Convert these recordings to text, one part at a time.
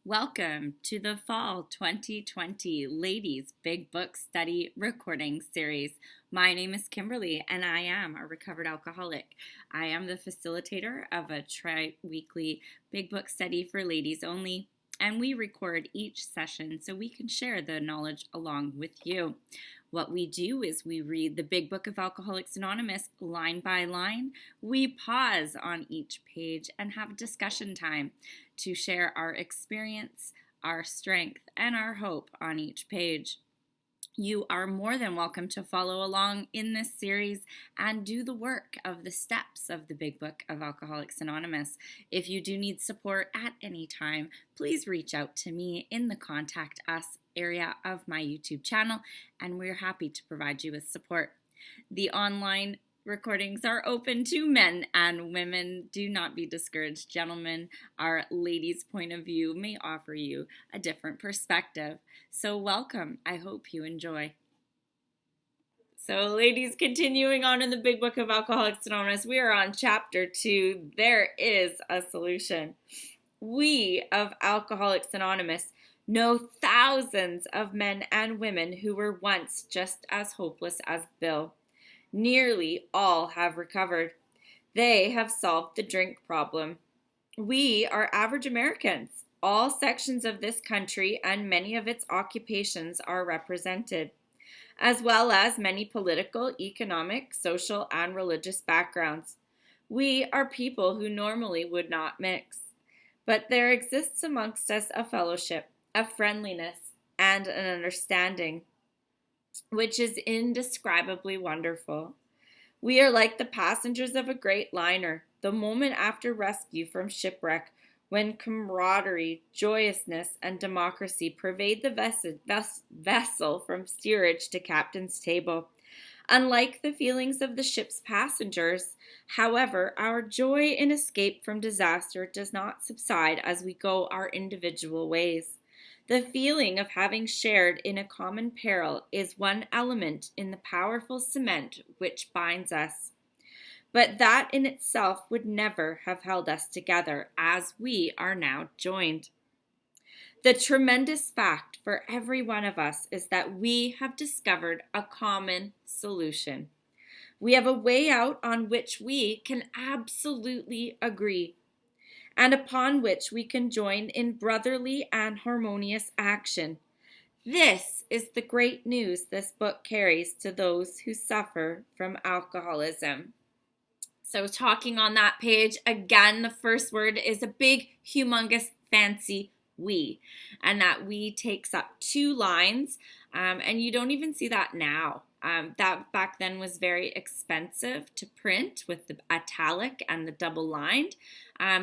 Welcome to the Fall 2020 Ladies Big Book Study Recording Series. My name is Kimberly and I am a recovered alcoholic. I am the facilitator of a tri-weekly Big Book Study for ladies only, and we record each session so we can share the knowledge along with you. What we do is we read the Big Book of Alcoholics Anonymous line by line. We pause on each page and have discussion time to share our experience, our strength, and our hope on each page. You are more than welcome to follow along in this series and do the work of the steps of the Big Book of Alcoholics Anonymous. If you do need support at any time, please reach out to me in the Contact Us area of my YouTube channel, and we're happy to provide you with support. The online recordings are open to men and women. Do not be discouraged, gentlemen. Our ladies' point of view may offer you a different perspective. So welcome. I hope you enjoy. So ladies, continuing on in the Big Book of Alcoholics Anonymous, we are on chapter 2. There is a solution. We of Alcoholics Anonymous know thousands of men and women who were once just as hopeless as Bill. Nearly all have recovered. They have solved the drink problem. We are average Americans. All sections of this country and many of its occupations are represented, as well as many political, economic, social, and religious backgrounds. We are people who normally would not mix. But there exists amongst us a fellowship, a friendliness, and an understanding, which is indescribably wonderful. We are like the passengers of a great liner, the moment after rescue from shipwreck, when camaraderie, joyousness, and democracy pervade the vessel from steerage to captain's table. Unlike the feelings of the ship's passengers, however, our joy in escape from disaster does not subside as we go our individual ways. The feeling of having shared in a common peril is one element in the powerful cement which binds us. But that in itself would never have held us together as we are now joined. The tremendous fact for every one of us is that we have discovered a common solution. We have a way out on which we can absolutely agree, and upon which we can join in brotherly and harmonious action. This is the great news this book carries to those who suffer from alcoholism. So talking on that page, again, the first word is a big, humongous, fancy we. And that we takes up 2 lines, and you don't even see that now. That back then was very expensive to print with the italic and the double lined.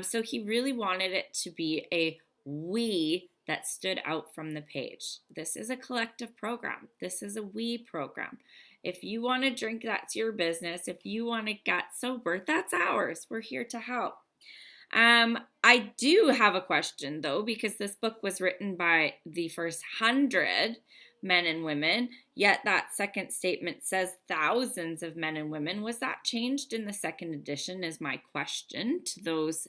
So he really wanted it to be a we that stood out from the page. This is a collective program. This is a we program. If you want to drink, that's your business. If you want to get sober, that's ours. We're here to help. I do have a question though, because this book was written by the first 100 men and women, yet that second statement says thousands of men and women. Was that changed in the second edition is my question to those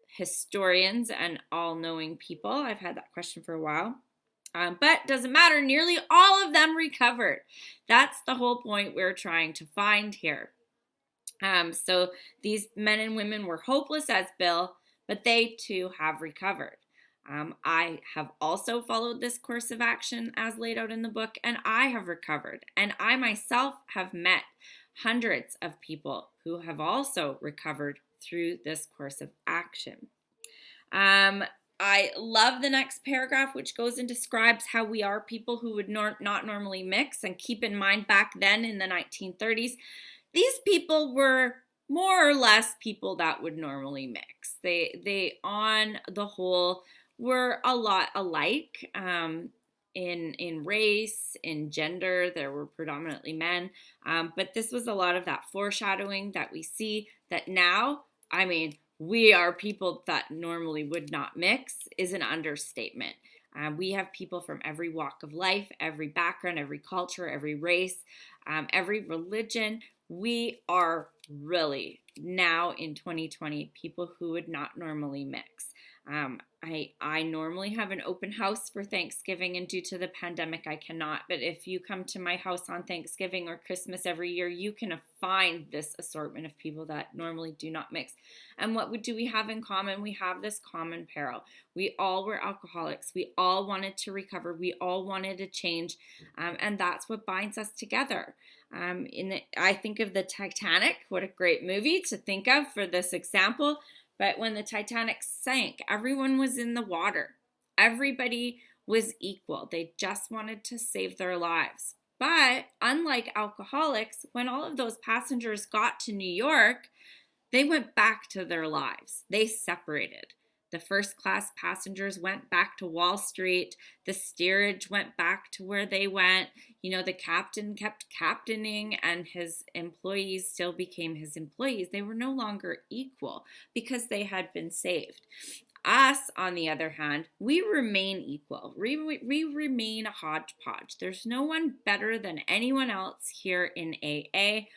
historians and all-knowing people. I've had that question for a while. But doesn't matter, nearly all of them recovered. That's the whole point we're trying to find here. So these men and women were hopeless as Bill, but they too have recovered. I have also followed this course of action as laid out in the book, and I have recovered. And I myself have met hundreds of people who have also recovered through this course of action. I love the next paragraph, which goes and describes how we are people who would not normally mix. And keep in mind, back then in the 1930s, these people were more or less people that would normally mix. They on the whole, were a lot alike in race, in gender. There were predominantly men. But this was a lot of that foreshadowing that we see that now, we are people that normally would not mix is an understatement. We have people from every walk of life, every background, every culture, every race, every religion. We are really now in 2020 people who would not normally mix. I normally have an open house for Thanksgiving, and due to the pandemic, I cannot. But if you come to my house on Thanksgiving or Christmas every year, you can find this assortment of people that normally do not mix. And what do we have in common? We have this common peril. We all were alcoholics. We all wanted to recover. We all wanted to change, and that's what binds us together. I think of the Titanic. What a great movie to think of for this example. But when the Titanic sank, everyone was in the water. Everybody was equal. They just wanted to save their lives. But unlike alcoholics, when all of those passengers got to New York, they went back to their lives. They separated. The first class passengers went back to Wall Street. The steerage went back to where they went. The captain kept captaining, and his employees still became his employees. They were no longer equal because they had been saved. Us, on the other hand, we remain equal. We remain a hodgepodge. There's no one better than anyone else here in AA.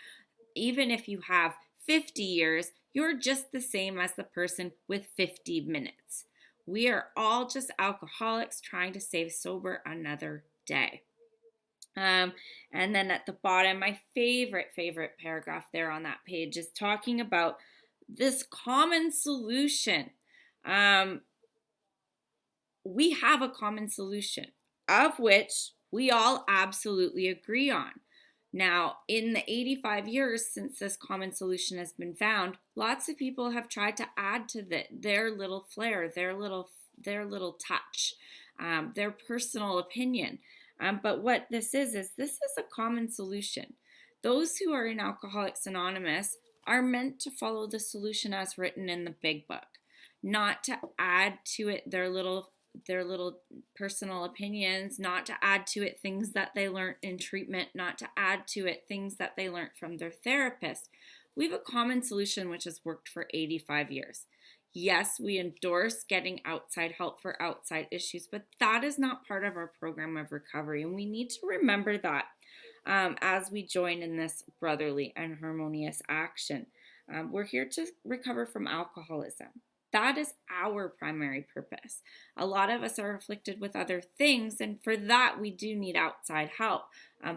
Even if you have 50 years, you're just the same as the person with 50 minutes. We are all just alcoholics trying to stay sober another day. And then at the bottom, my favorite paragraph there on that page is talking about this common solution. We have a common solution of which we all absolutely agree on. Now, in the 85 years since this common solution has been found, lots of people have tried to add to their little flair, their little touch, their personal opinion. But what this is a common solution. Those who are in Alcoholics Anonymous are meant to follow the solution as written in the big book, not to add to it their little personal opinions, not to add to it things that they learned in treatment, not to add to it things that they learned from their therapist. We have a common solution which has worked for 85 years. Yes, we endorse getting outside help for outside issues, but that is not part of our program of recovery, and we need to remember that as we join in this brotherly and harmonious action. We're here to recover from alcoholism. That is our primary purpose. A lot of us are afflicted with other things, and for that we do need outside help,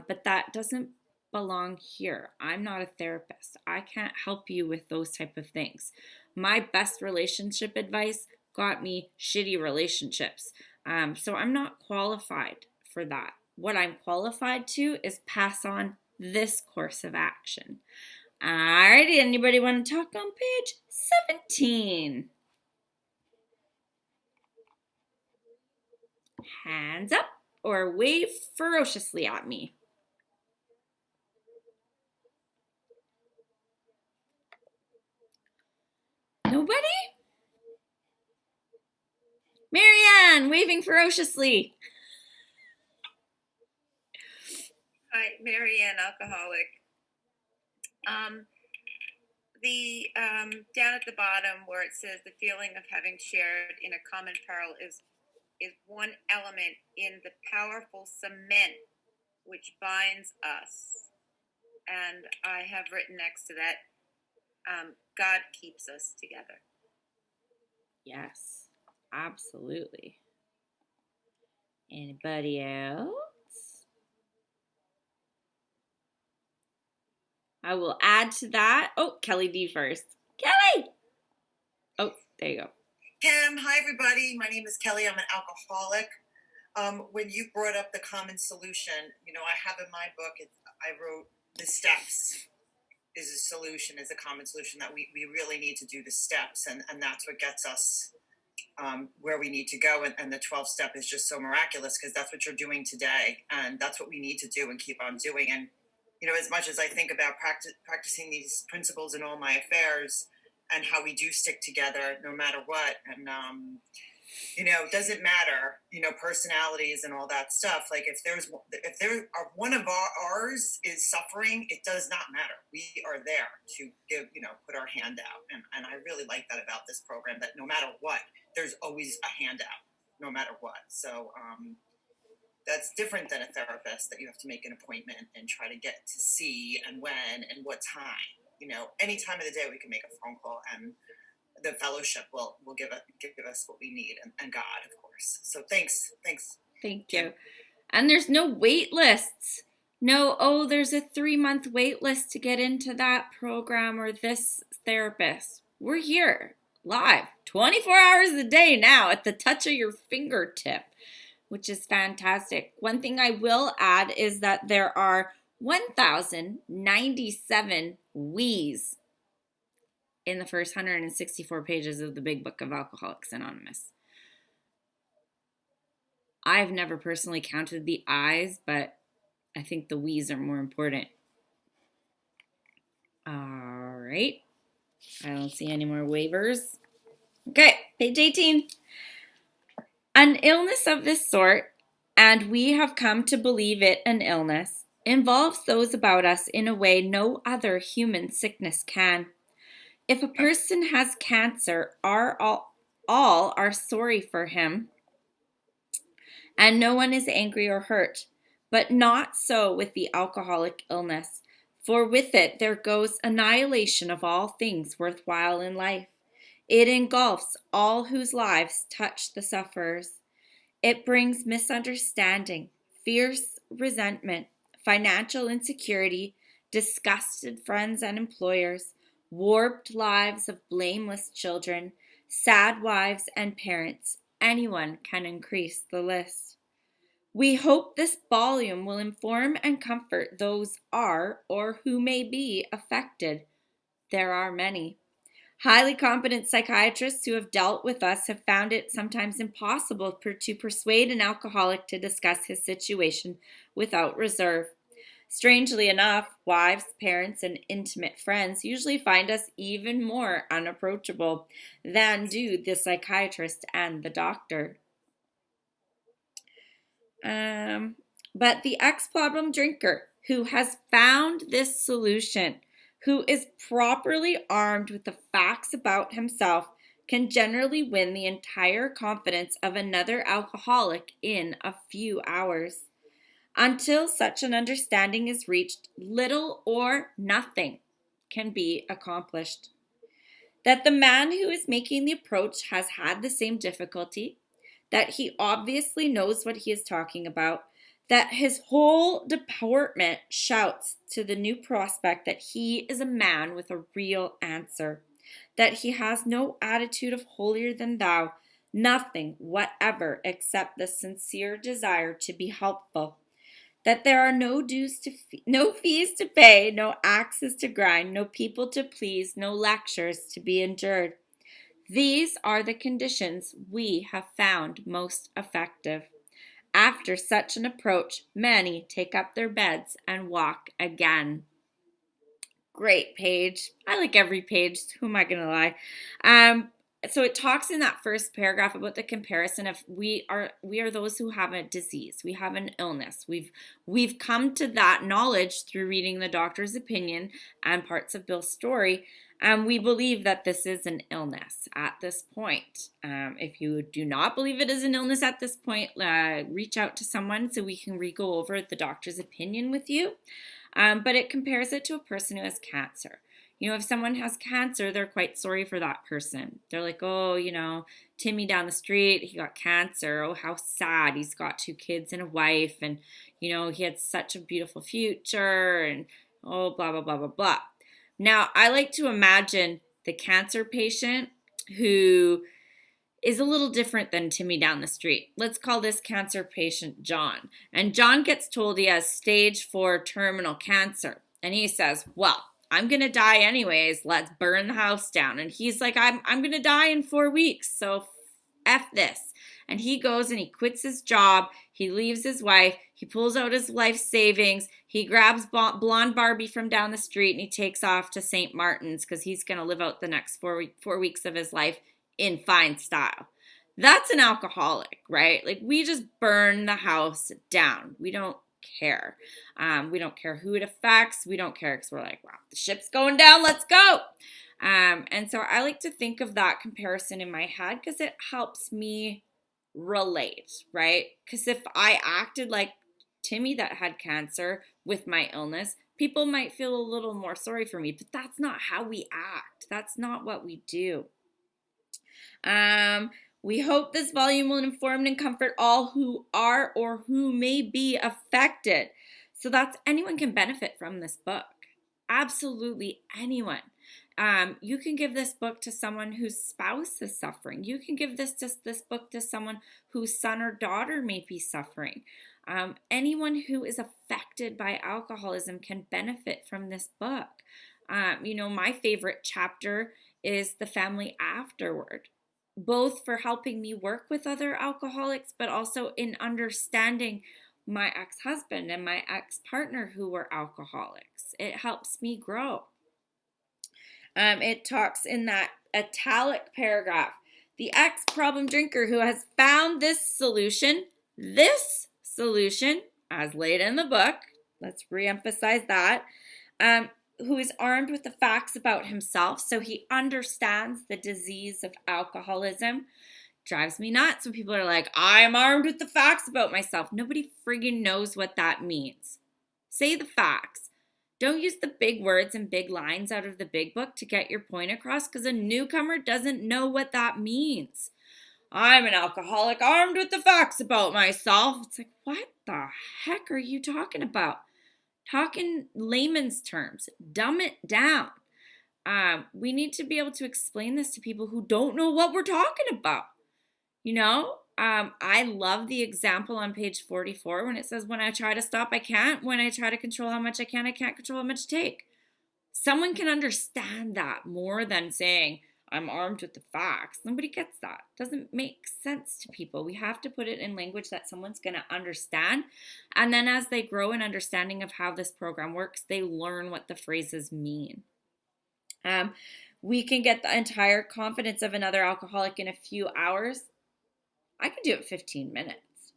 but that doesn't belong here. I'm not a therapist. I can't help you with those type of things. My best relationship advice got me shitty relationships, so I'm not qualified for that. What I'm qualified to is pass on this course of action. Alrighty, anybody want to talk on page 17? Hands up or wave ferociously at me. Nobody? Marianne, waving ferociously. Hi, Marianne, alcoholic. Down at the bottom where it says the feeling of having shared in a common peril is one element in the powerful cement which binds us. And I have written next to that, God keeps us together. Yes, absolutely. Anybody else? I will add to that. Oh, Kelly D first. Kelly! Oh, there you go. Kim, hi everybody. My name is Kelly. I'm an alcoholic. When you brought up the common solution, I have in my book, I wrote the steps is a solution, is a common solution that we really need to do the steps. And that's what gets us where we need to go. And the 12th step is just so miraculous because that's what you're doing today. And that's what we need to do and keep on doing. And, as much as I think about practicing these principles in all my affairs and how we do stick together no matter what. And, it doesn't matter, personalities and all that stuff. Like if there are one of ours is suffering, it does not matter. We are there to give, put our hand out. And I really like that about this program, that no matter what, there's always a handout, no matter what. So that's different than a therapist that you have to make an appointment and try to get to see and when and what time. Any time of the day we can make a phone call, and the fellowship will give us what we need, and God, of course. So thanks. Thank you. And there's no wait lists. No, oh, there's a 3-month wait list to get into that program or this therapist. We're here live 24 hours a day now at the touch of your fingertip, which is fantastic. One thing I will add is that there are 1,097 we's in the first 164 pages of the Big Book of Alcoholics Anonymous. I've never personally counted the I's, but I think the we's are more important. All right. I don't see any more waivers. Okay, page 18. An illness of this sort, and we have come to believe it an illness, involves those about us in a way no other human sickness can. If a person has cancer, all are sorry for him, and no one is angry or hurt. But not so with the alcoholic illness, for with it there goes annihilation of all things worthwhile in life. It engulfs all whose lives touch the sufferers. It brings misunderstanding, fierce resentment, financial insecurity, disgusted friends and employers, warped lives of blameless children, sad wives and parents. Anyone can increase the list. We hope this volume will inform and comfort those are or who may be affected. There are many. Highly competent psychiatrists who have dealt with us have found it sometimes impossible to persuade an alcoholic to discuss his situation without reserve. Strangely enough, wives, parents, and intimate friends usually find us even more unapproachable than do the psychiatrist and the doctor. But the ex-problem drinker who has found this solution, who is properly armed with the facts about himself, can generally win the entire confidence of another alcoholic in a few hours. Until such an understanding is reached, little or nothing can be accomplished. That the man who is making the approach has had the same difficulty, that he obviously knows what he is talking about, that his whole deportment shouts to the new prospect that he is a man with a real answer, that he has no attitude of holier than thou, nothing whatever except the sincere desire to be helpful, that there are no fees to pay, no axes to grind, no people to please, no lectures to be endured. These are the conditions we have found most effective. After such an approach, many take up their beds and walk again. Great page. I like every page. Who am I going to lie? So it talks in that first paragraph about the comparison of we are those who have a disease. We have an illness. We've come to that knowledge through reading the doctor's opinion and parts of Bill's story. And we believe that this is an illness at this point. If you do not believe it is an illness at this point, reach out to someone so we can re-go over the doctor's opinion with you. But it compares it to a person who has cancer. You know, if someone has cancer, they're quite sorry for that person. They're like, oh, you know, Timmy down the street, he got cancer. Oh, how sad. He's got 2 kids and a wife. And, you know, he had such a beautiful future. And, oh, blah, blah, blah, blah, blah. Now, I like to imagine the cancer patient who is a little different than Timmy down the street. Let's call this cancer patient John. And John gets told he has stage 4 terminal cancer. And he says, well, I'm going to die anyways. Let's burn the house down. And he's like, I'm going to die in 4 weeks. So F this. And he goes and he quits his job. He leaves his wife. He pulls out his life savings. He grabs blonde Barbie from down the street and he takes off to St. Martin's because he's going to live out the next 4 weeks of his life in fine style. That's an alcoholic, right? Like, we just burn the house down. We don't care. We don't care who it affects. We don't care because we're like, wow, the ship's going down. Let's go. And so I like to think of that comparison in my head because it helps me relate, right? Because if I acted like Timmy that had cancer with my illness, people might feel a little more sorry for me, but that's not how we act. That's not what we do. We hope this volume will inform and comfort all who are or who may be affected. So that's anyone can benefit from this book. Absolutely anyone. You can give this book to someone whose spouse is suffering. You can give this book to someone whose son or daughter may be suffering. Anyone who is affected by alcoholism can benefit from this book. My favorite chapter is the family afterward, both for helping me work with other alcoholics, but also in understanding my ex-husband and my ex-partner who were alcoholics. It helps me grow. It talks in that italic paragraph, the ex-problem drinker who has found this solution, as laid in the book, let's reemphasize that, who is armed with the facts about himself, so he understands the disease of alcoholism. Drives me nuts when people are like, I am armed with the facts about myself. Nobody friggin' knows what that means. Say the facts. Don't use the big words and big lines out of the big book to get your point across, because a newcomer doesn't know what that means. I'm an alcoholic armed with the facts about myself. It's like, what the heck are you talking about? Talk in layman's terms. Dumb it down. We need to be able to explain this to people who don't know what we're talking about. I love the example on page 44 when it says, when I try to stop, I can't. When I try to control how much I can't control how much to take. Someone can understand that more than saying, I'm armed with the facts. Nobody gets that. It doesn't make sense to people. We have to put it in language that someone's going to understand. And then as they grow in understanding of how this program works, they learn what the phrases mean. We can get the entire confidence of another alcoholic in a few hours. I can do it 15 minutes.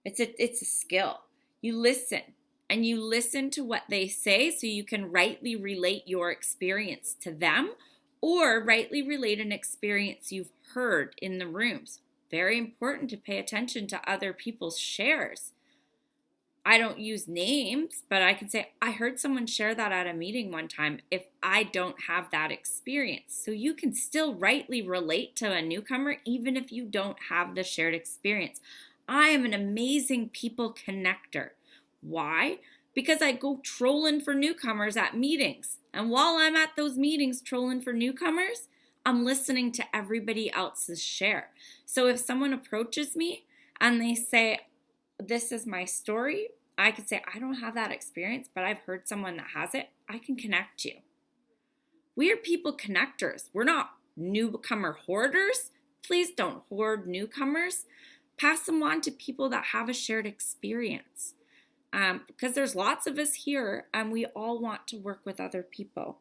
It's a skill. You listen, and you listen to what they say so you can rightly relate your experience to them, or rightly relate an experience you've heard in the rooms. Very important to pay attention to other people's shares. I don't use names, but I can say, I heard someone share that at a meeting one time if I don't have that experience. So you can still rightly relate to a newcomer even if you don't have the shared experience. I am an amazing people connector. Why? Because I go trolling for newcomers at meetings. And while I'm at those meetings trolling for newcomers, I'm listening to everybody else's share. So if someone approaches me and they say, this is my story, I could say, I don't have that experience, but I've heard someone that has it. I can connect you. We are people connectors. We're not newcomer hoarders. Please don't hoard newcomers. Pass them on to people that have a shared experience. Because there's lots of us here and we all want to work with other people.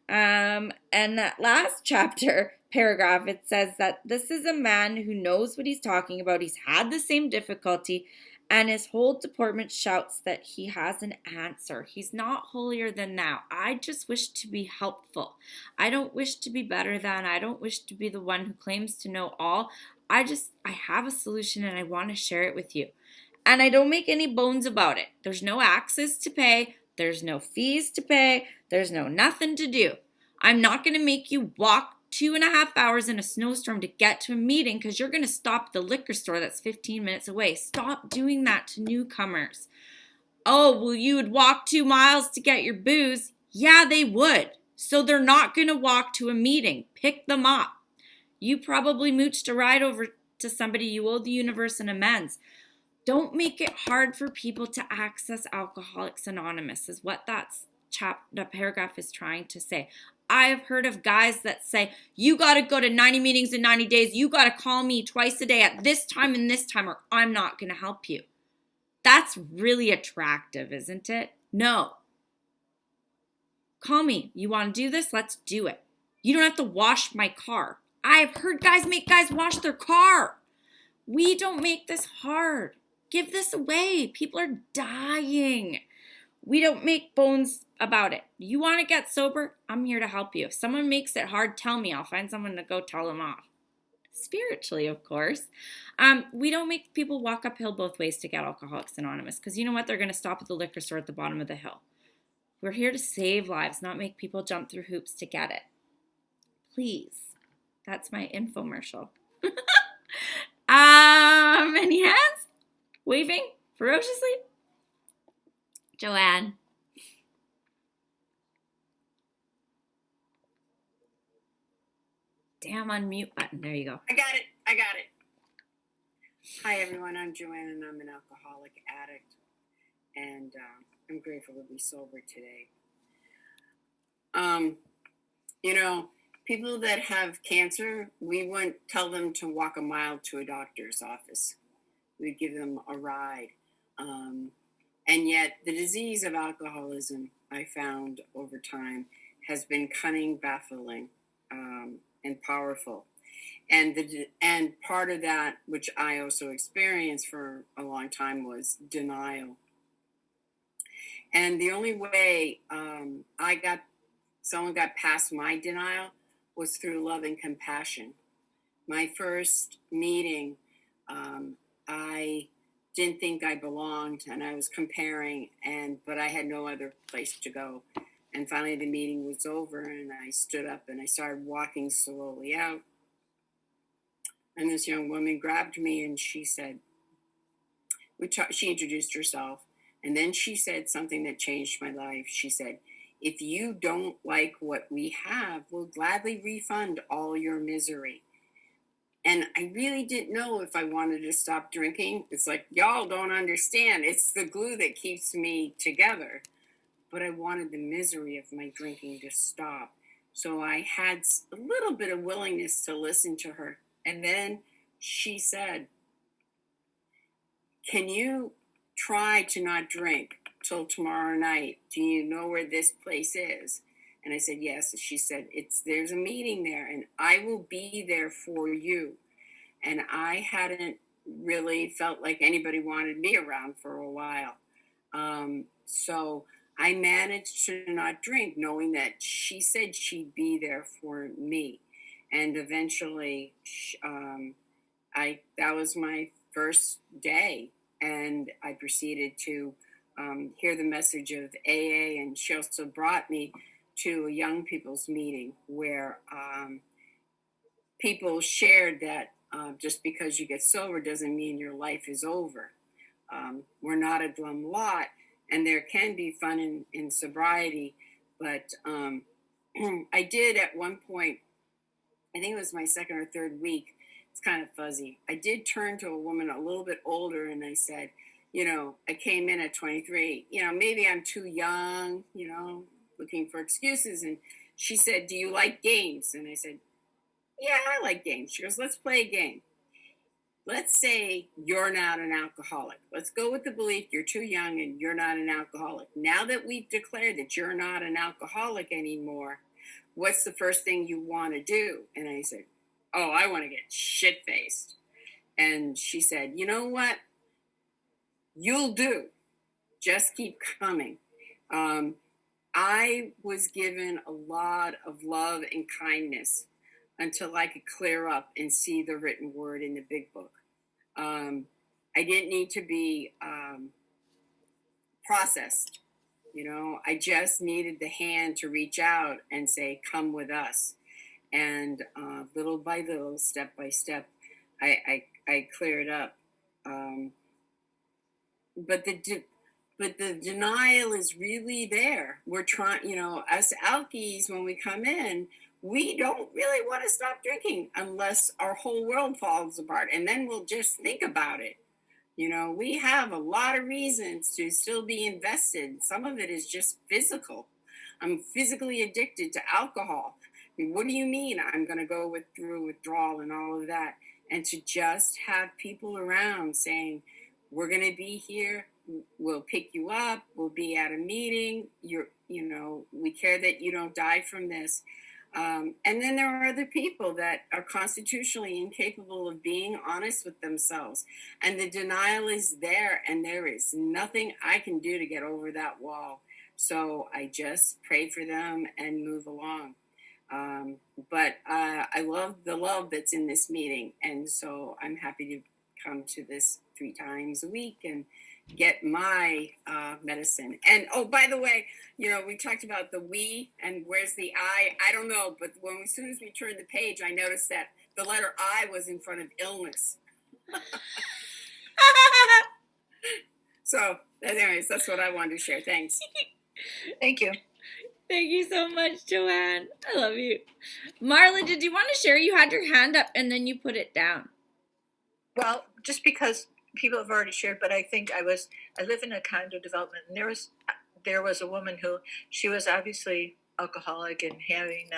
And that last chapter paragraph, it says that this is a man who knows what he's talking about. He's had the same difficulty and his whole deportment shouts that he has an answer. He's not holier than thou. I just wish to be helpful. I don't wish to be better than. I don't wish to be the one who claims to know all. I have a solution and I want to share it with you. And I don't make any bones about it. There's no access to pay. There's no fees to pay. There's no nothing to do. I'm not going to make you walk 2.5 hours in a snowstorm to get to a meeting because you're going to stop at the liquor store that's 15 minutes away. Stop doing that to newcomers. Oh, well, you would walk 2 miles to get your booze. Yeah, they would. So they're not going to walk to a meeting. Pick them up. You probably mooched a ride over to somebody. You owe the universe an amends. Don't make it hard for people to access Alcoholics Anonymous is what that paragraph is trying to say. I've heard of guys that say, you got to go to 90 meetings in 90 days. You got to call me twice a day at this time and this time or I'm not going to help you. That's really attractive, isn't it? No. Call me. You want to do this? Let's do it. You don't have to wash my car. I've heard guys make guys wash their car. We don't make this hard. Give this away. People are dying. We don't make bones about it. You want to get sober? I'm here to help you. If someone makes it hard, tell me. I'll find someone to go tell them off. Spiritually, of course. We don't make people walk uphill both ways to get Alcoholics Anonymous because you know what? They're going to stop at the liquor store at the bottom of the hill. We're here to save lives, not make people jump through hoops to get it. Please, That's my infomercial. Any hands? Waving ferociously? Joanne. Damn unmute button. There you go. I got it. Hi, everyone. I'm Joanne, and I'm an alcoholic addict. And I'm grateful to be sober today. People that have cancer, we wouldn't tell them to walk a mile to a doctor's office. We'd give them a ride. And yet the disease of alcoholism, I found over time, has been cunning, baffling, and powerful. And part of that, which I also experienced for a long time, was denial. And the only way someone got past my denial was through love and compassion. My first meeting, I didn't think I belonged, and I was comparing, but I had no other place to go. And finally the meeting was over, and I stood up and I started walking slowly out. And this young woman grabbed me and she said, she introduced herself, and then she said something that changed my life. She said, "If you don't like what we have, we'll gladly refund all your misery." And I really didn't know if I wanted to stop drinking. It's like, y'all don't understand. It's the glue that keeps me together. But I wanted the misery of my drinking to stop. So I had a little bit of willingness to listen to her. And then she said, "Can you try to not drink till tomorrow night? Do you know where this place is?" And I said, "Yes." And she said, "There's a meeting there, and I will be there for you." And I hadn't really felt like anybody wanted me around for a while. So I managed to not drink, knowing that she said she'd be there for me. And eventually, that was my first day. And I proceeded to hear the message of AA, and she also brought me to a young people's meeting where people shared that just because you get sober doesn't mean your life is over. We're not a glum lot, and there can be fun in sobriety, but I did at one point, I think it was my second or third week, it's kind of fuzzy, I did turn to a woman a little bit older and I said, I came in at 23, maybe I'm too young, looking for excuses. And she said, "Do you like games?" And I said, "Yeah, I like games." She goes, "Let's play a game. Let's say you're not an alcoholic. Let's go with the belief you're too young and you're not an alcoholic. Now that we've declared that you're not an alcoholic anymore, what's the first thing you want to do?" And I said, "Oh, I want to get shit-faced." And she said, "You know what? You'll do. Just keep coming." I was given a lot of love and kindness until I could clear up and see the written word in the big book. I didn't need to be processed. I just needed the hand to reach out and say, "Come with us." And little by little, step by step, I cleared up. But the denial is really there. We're trying, us alkies, when we come in, we don't really want to stop drinking unless our whole world falls apart. And then we'll just think about it. We have a lot of reasons to still be invested. Some of it is just physical. I'm physically addicted to alcohol. I mean, what do you mean I'm going to go through withdrawal and all of that? And to just have people around saying, "We're going to be here. We'll pick you up. We'll be at a meeting. We care that you don't die from this." And then there are other people that are constitutionally incapable of being honest with themselves. And the denial is there, and there is nothing I can do to get over that wall. So I just pray for them and move along. But I love the love that's in this meeting. And so I'm happy to come to this 3 times a week and get my medicine. And oh, by the way, we talked about the we and where's the I. I don't know, but as soon as we turned the page, I noticed that the letter I was in front of illness. So, anyways, that's what I wanted to share. Thanks. Thank you. Thank you so much, Joanne. I love you. Marla, did you want to share? You had your hand up and then you put it down. Well, just because people have already shared, but I think I live in a condo development, and there was a woman who, she was obviously alcoholic and having,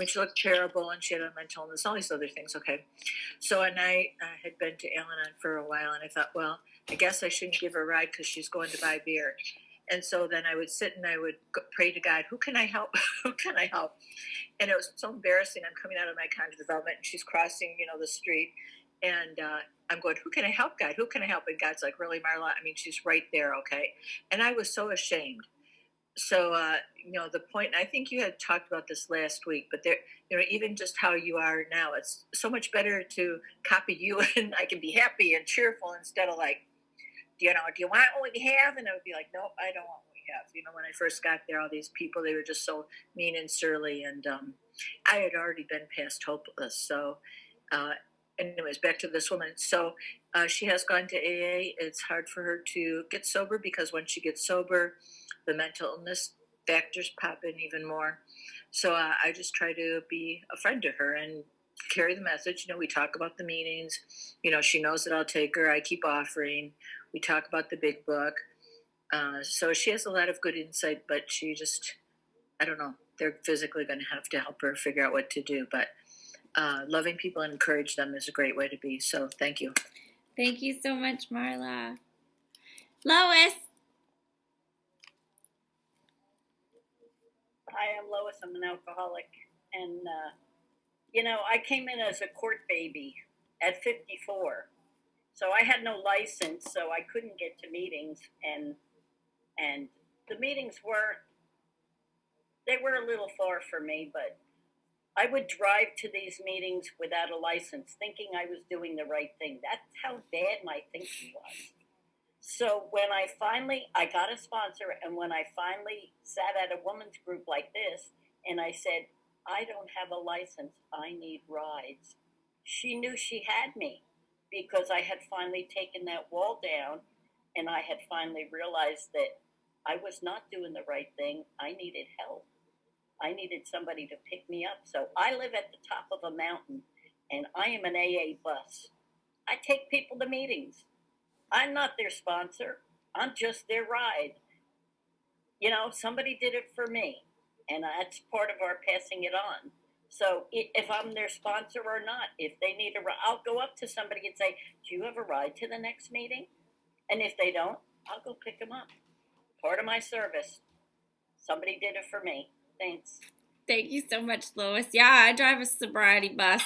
she looked terrible and she had a mental illness, all these other things, okay. So, and I had been to Al-Anon for a while, and I thought, well, I guess I shouldn't give her a ride because she's going to buy beer. And so then I would sit and I would pray to God, who can I help? Who can I help? And it was so embarrassing. I'm coming out of my condo development and she's crossing, the street. And I'm going, who can I help, God? Who can I help? And God's like, really, Marla? I mean, she's right there, okay? And I was so ashamed. So, the point, I think you had talked about this last week, but there, even just how you are now, it's so much better to copy you and I can be happy and cheerful instead of like, do you want what we have? And I would be like, nope, I don't want what we have. When I first got there, all these people, they were just so mean and surly. And I had already been past hopeless. So, anyways, back to this woman. So she has gone to AA. It's hard for her to get sober because when she gets sober, the mental illness factors pop in even more. So I just try to be a friend to her and carry the message. We talk about the meetings. She knows that I'll take her. I keep offering. We talk about the big book. So she has a lot of good insight, but she just, I don't know, they're physically going to have to help her figure out what to do. But loving people and encourage them is a great way to be. So thank you. Thank you so much, Marla. Lois. Hi, I'm Lois. I'm an alcoholic. And, I came in as a court baby at 54. So I had no license, so I couldn't get to meetings. And the meetings were a little far for me, but I would drive to these meetings without a license, thinking I was doing the right thing. That's how bad my thinking was. So when I got a sponsor, and when I finally sat at a women's group like this, and I said, I don't have a license, I need rides. She knew she had me because I had finally taken that wall down, and I had finally realized that I was not doing the right thing. I needed help. I needed somebody to pick me up. So I live at the top of a mountain, and I am an AA bus. I take people to meetings. I'm not their sponsor. I'm just their ride. Somebody did it for me, and that's part of our passing it on. So if I'm their sponsor or not, if they need a ride, I'll go up to somebody and say, do you have a ride to the next meeting? And if they don't, I'll go pick them up. Part of my service. Somebody did it for me. Thanks. Thank you so much, Lois. Yeah, I drive a sobriety bus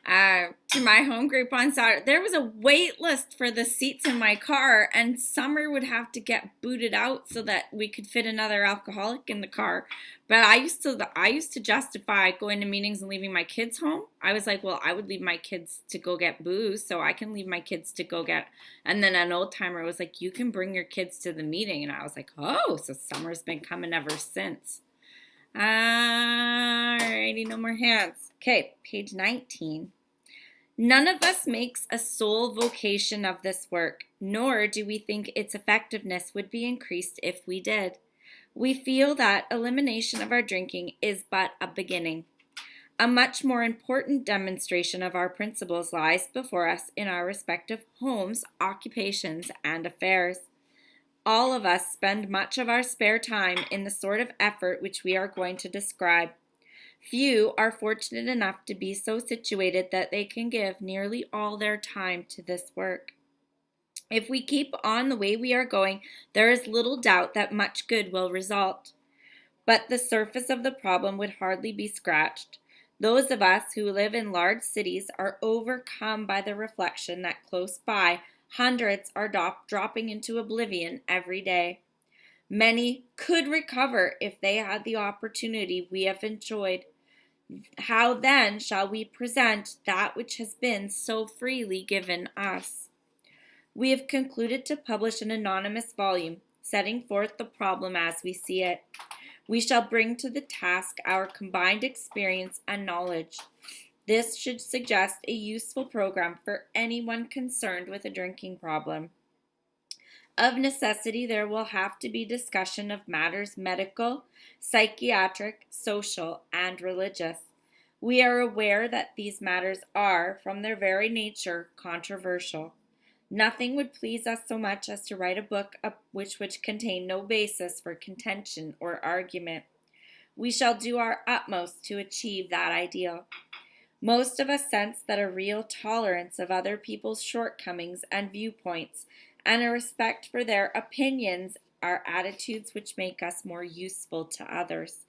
to my home group on Saturday. There was a wait list for the seats in my car, and Summer would have to get booted out so that we could fit another alcoholic in the car. But I used to justify going to meetings and leaving my kids home. I was like, well, I would leave my kids to go get booze, so I can leave my kids to go get. And then an old timer was like, you can bring your kids to the meeting, and I was like, oh, so Summer's been coming ever since. Alrighty, no more hands. Okay, page 19. None of us makes a sole vocation of this work, nor do we think its effectiveness would be increased if we did. We feel that elimination of our drinking is but a beginning. A much more important demonstration of our principles lies before us in our respective homes, occupations, and affairs. All of us spend much of our spare time in the sort of effort which we are going to describe. Few are fortunate enough to be so situated that they can give nearly all their time to this work. If we keep on the way we are going, there is little doubt that much good will result. But the surface of the problem would hardly be scratched. Those of us who live in large cities are overcome by the reflection that close by, hundreds are dropping into oblivion every day. Many could recover if they had the opportunity we have enjoyed. How then shall we present that which has been so freely given us? We have concluded to publish an anonymous volume, setting forth the problem as we see it. We shall bring to the task our combined experience and knowledge. This should suggest a useful program for anyone concerned with a drinking problem. Of necessity, there will have to be discussion of matters medical, psychiatric, social, and religious. We are aware that these matters are, from their very nature, controversial. Nothing would please us so much as to write a book which would contain no basis for contention or argument. We shall do our utmost to achieve that ideal. Most of us sense that a real tolerance of other people's shortcomings and viewpoints, and a respect for their opinions, are attitudes which make us more useful to others.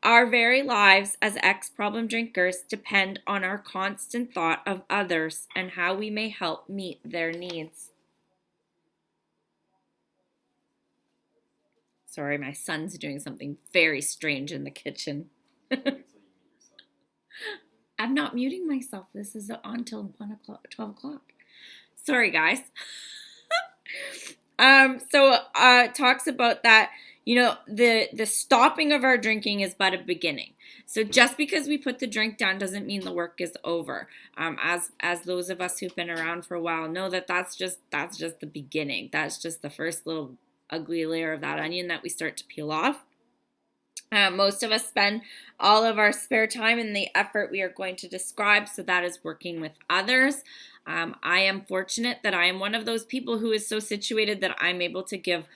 Our very lives as ex-problem drinkers depend on our constant thought of others and how we may help meet their needs. Sorry, my son's doing something very strange in the kitchen. I'm not muting myself. This is on till 12 o'clock. Sorry, guys. Talks about that, the stopping of our drinking is but a beginning. So just because we put the drink down doesn't mean the work is over. As those of us who've been around for a while know, that's just the beginning. That's just the first little ugly layer of that onion that we start to peel off. Most of us spend all of our spare time in the effort we are going to describe, so that is working with others. I am fortunate that I am one of those people who is so situated that I'm able to give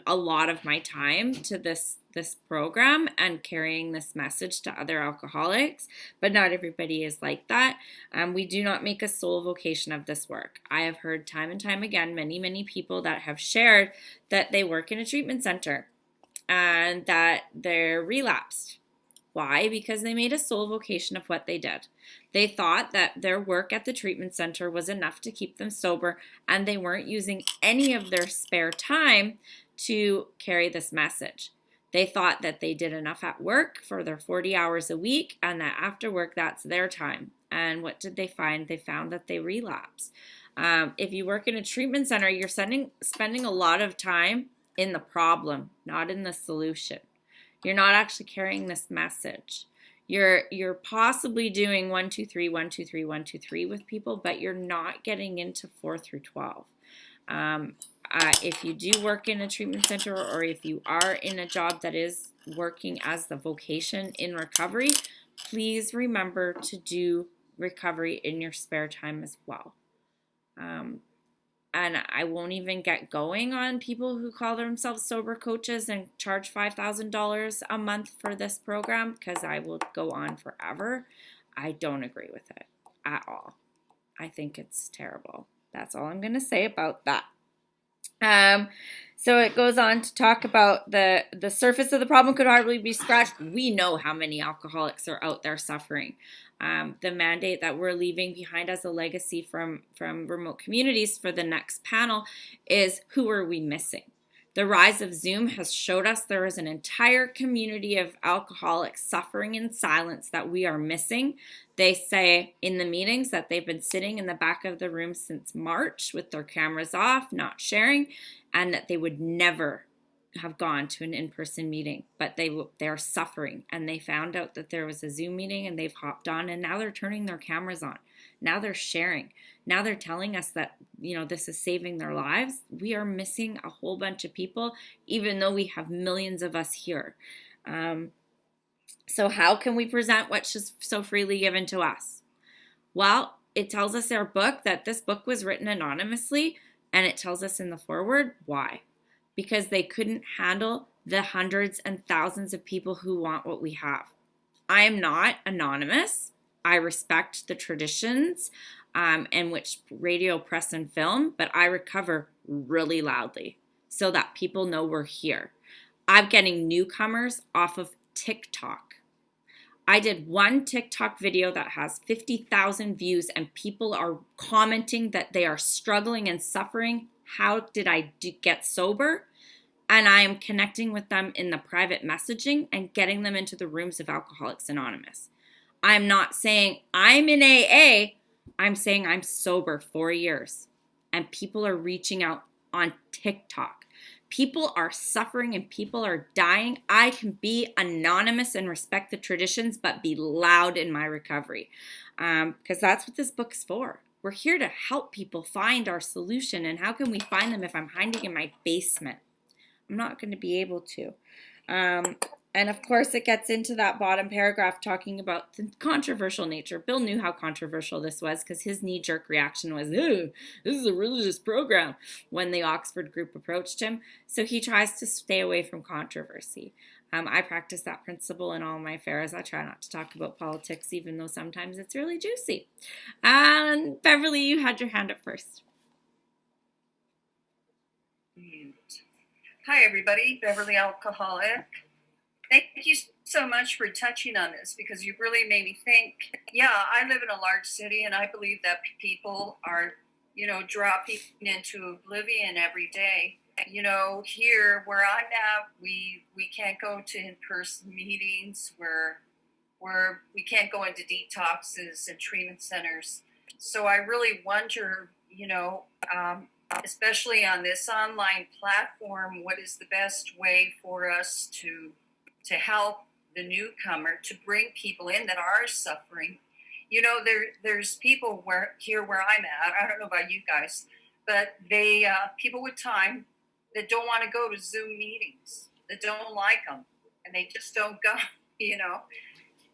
a lot of my time to this program and carrying this message to other alcoholics, but not everybody is like that. We do not make a sole vocation of this work. I have heard time and time again many people that have shared that they work in a treatment center and that they're relapsed. Why? Because they made a sole vocation of what they did. They thought that their work at the treatment center was enough to keep them sober, and they weren't using any of their spare time to carry this message. They thought that they did enough at work for their 40 hours a week, and that after work, that's their time. And what did they find? They found that they relapse. If you work in a treatment center, you're spending a lot of time in the problem, not in the solution. You're not actually carrying this message. You're possibly doing 1, 2, 3, 1, 2, 3, 1, 2, 3 with people, but you're not getting into 4 through 12. If you do work in a treatment center, or if you are in a job that is working as the vocation in recovery, please remember to do recovery in your spare time as well. And I won't even get going on people who call themselves sober coaches and charge $5,000 a month for this program, because I will go on forever. I don't agree with it at all. I think it's terrible. That's all I'm going to say about that. So it goes on to talk about the surface of the problem could hardly be scratched. We know how many alcoholics are out there suffering. The mandate that we're leaving behind as a legacy from remote communities for the next panel is, who are we missing? The rise of Zoom has showed us there is an entire community of alcoholics suffering in silence that we are missing. They say in the meetings that they've been sitting in the back of the room since March with their cameras off, not sharing, and that they would never have gone to an in-person meeting, but they're suffering, and they found out that there was a Zoom meeting and they've hopped on, and now they're turning their cameras on. Now they're sharing. Now they're telling us that, this is saving their lives. We are missing a whole bunch of people, even though we have millions of us here. So how can we present what's just so freely given to us? Well, it tells us in our book that this book was written anonymously, and it tells us in the foreword why. Because they couldn't handle the hundreds and thousands of people who want what we have. I am not anonymous. I respect the traditions in which radio, press, and film, but I recover really loudly so that people know we're here. I'm getting newcomers off of TikTok. I did one TikTok video that has 50,000 views, and people are commenting that they are struggling and suffering. How did I get sober? And I am connecting with them in the private messaging and getting them into the rooms of Alcoholics Anonymous. I'm not saying I'm in AA. I'm saying I'm sober 4 years. and people are reaching out on TikTok. People are suffering and people are dying. I can be anonymous and respect the traditions, but be loud in my recovery, because that's what this book is for. We're here to help people find our solution. And how can we find them if I'm hiding in my basement? I'm not going to be able to. And of course, it gets into that bottom paragraph talking about the controversial nature. Bill knew how controversial this was because his knee-jerk reaction was, "Ew, this is a religious program," when the Oxford group approached him. So he tries to stay away from controversy. I practice that principle in all my affairs. I try not to talk about politics, even though sometimes it's really juicy. And Beverly, you had your hand up first. Hi, everybody. Beverly Alcoholic. Thank you so much for touching on this because you really made me think. Yeah, I live in a large city and I believe that people are, dropping into oblivion every day. Here where I'm at, we can't go to in-person meetings, where we can't go into detoxes and treatment centers. So I really wonder, especially on this online platform, what is the best way for us to help the newcomer, to bring people in that are suffering? There's people where I'm at, I don't know about you guys, but they people with time that don't want to go to Zoom meetings, that don't like them, and they just don't go,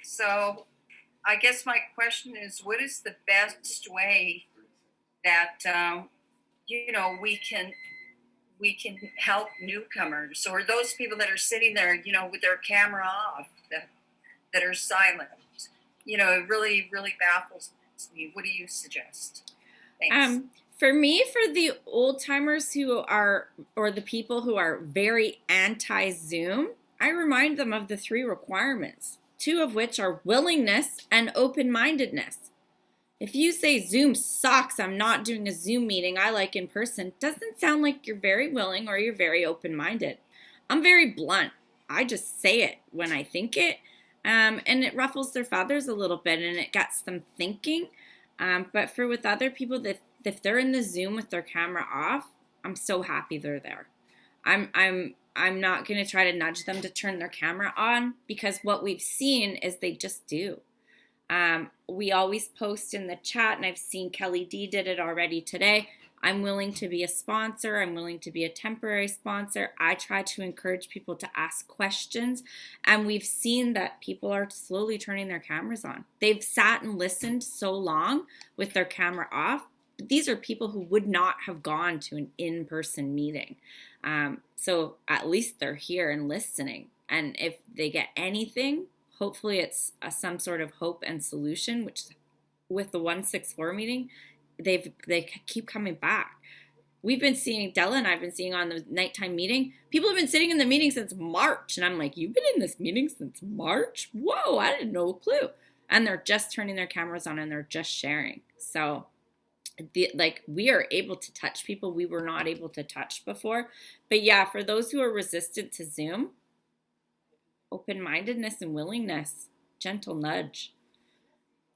So I guess my question is, what is the best way that we can help newcomers, or those people that are sitting there, with their camera off, that are silent? It really, really baffles me. What do you suggest? Thanks. For me, for the old timers or the people who are very anti-Zoom, I remind them of the 3 requirements, 2 of which are willingness and open-mindedness. If you say Zoom sucks, I'm not doing a Zoom meeting, I like in person, doesn't sound like you're very willing or you're very open-minded. I'm very blunt. I just say it when I think it, and it ruffles their feathers a little bit and it gets them thinking. But with other people, that if they're in the Zoom with their camera off, I'm so happy they're there. I'm not going to try to nudge them to turn their camera on, because what we've seen is they just do. We always post in the chat, and I've seen Kelly D did it already today. I'm willing to be a sponsor. I'm willing to be a temporary sponsor. I try to encourage people to ask questions, and we've seen that people are slowly turning their cameras on. They've sat and listened so long with their camera off. But these are people who would not have gone to an in-person meeting. So at least they're here and listening. And if they get anything, hopefully it's some sort of hope and solution, which with the 164 meeting, they keep coming back. We've been seeing, Della and I've been seeing on the nighttime meeting, people have been sitting in the meeting since March. And I'm like, you've been in this meeting since March? Whoa, I didn't know a clue. And they're just turning their cameras on and they're just sharing. So we are able to touch people we were not able to touch before. But yeah, for those who are resistant to Zoom, open-mindedness and willingness, gentle nudge.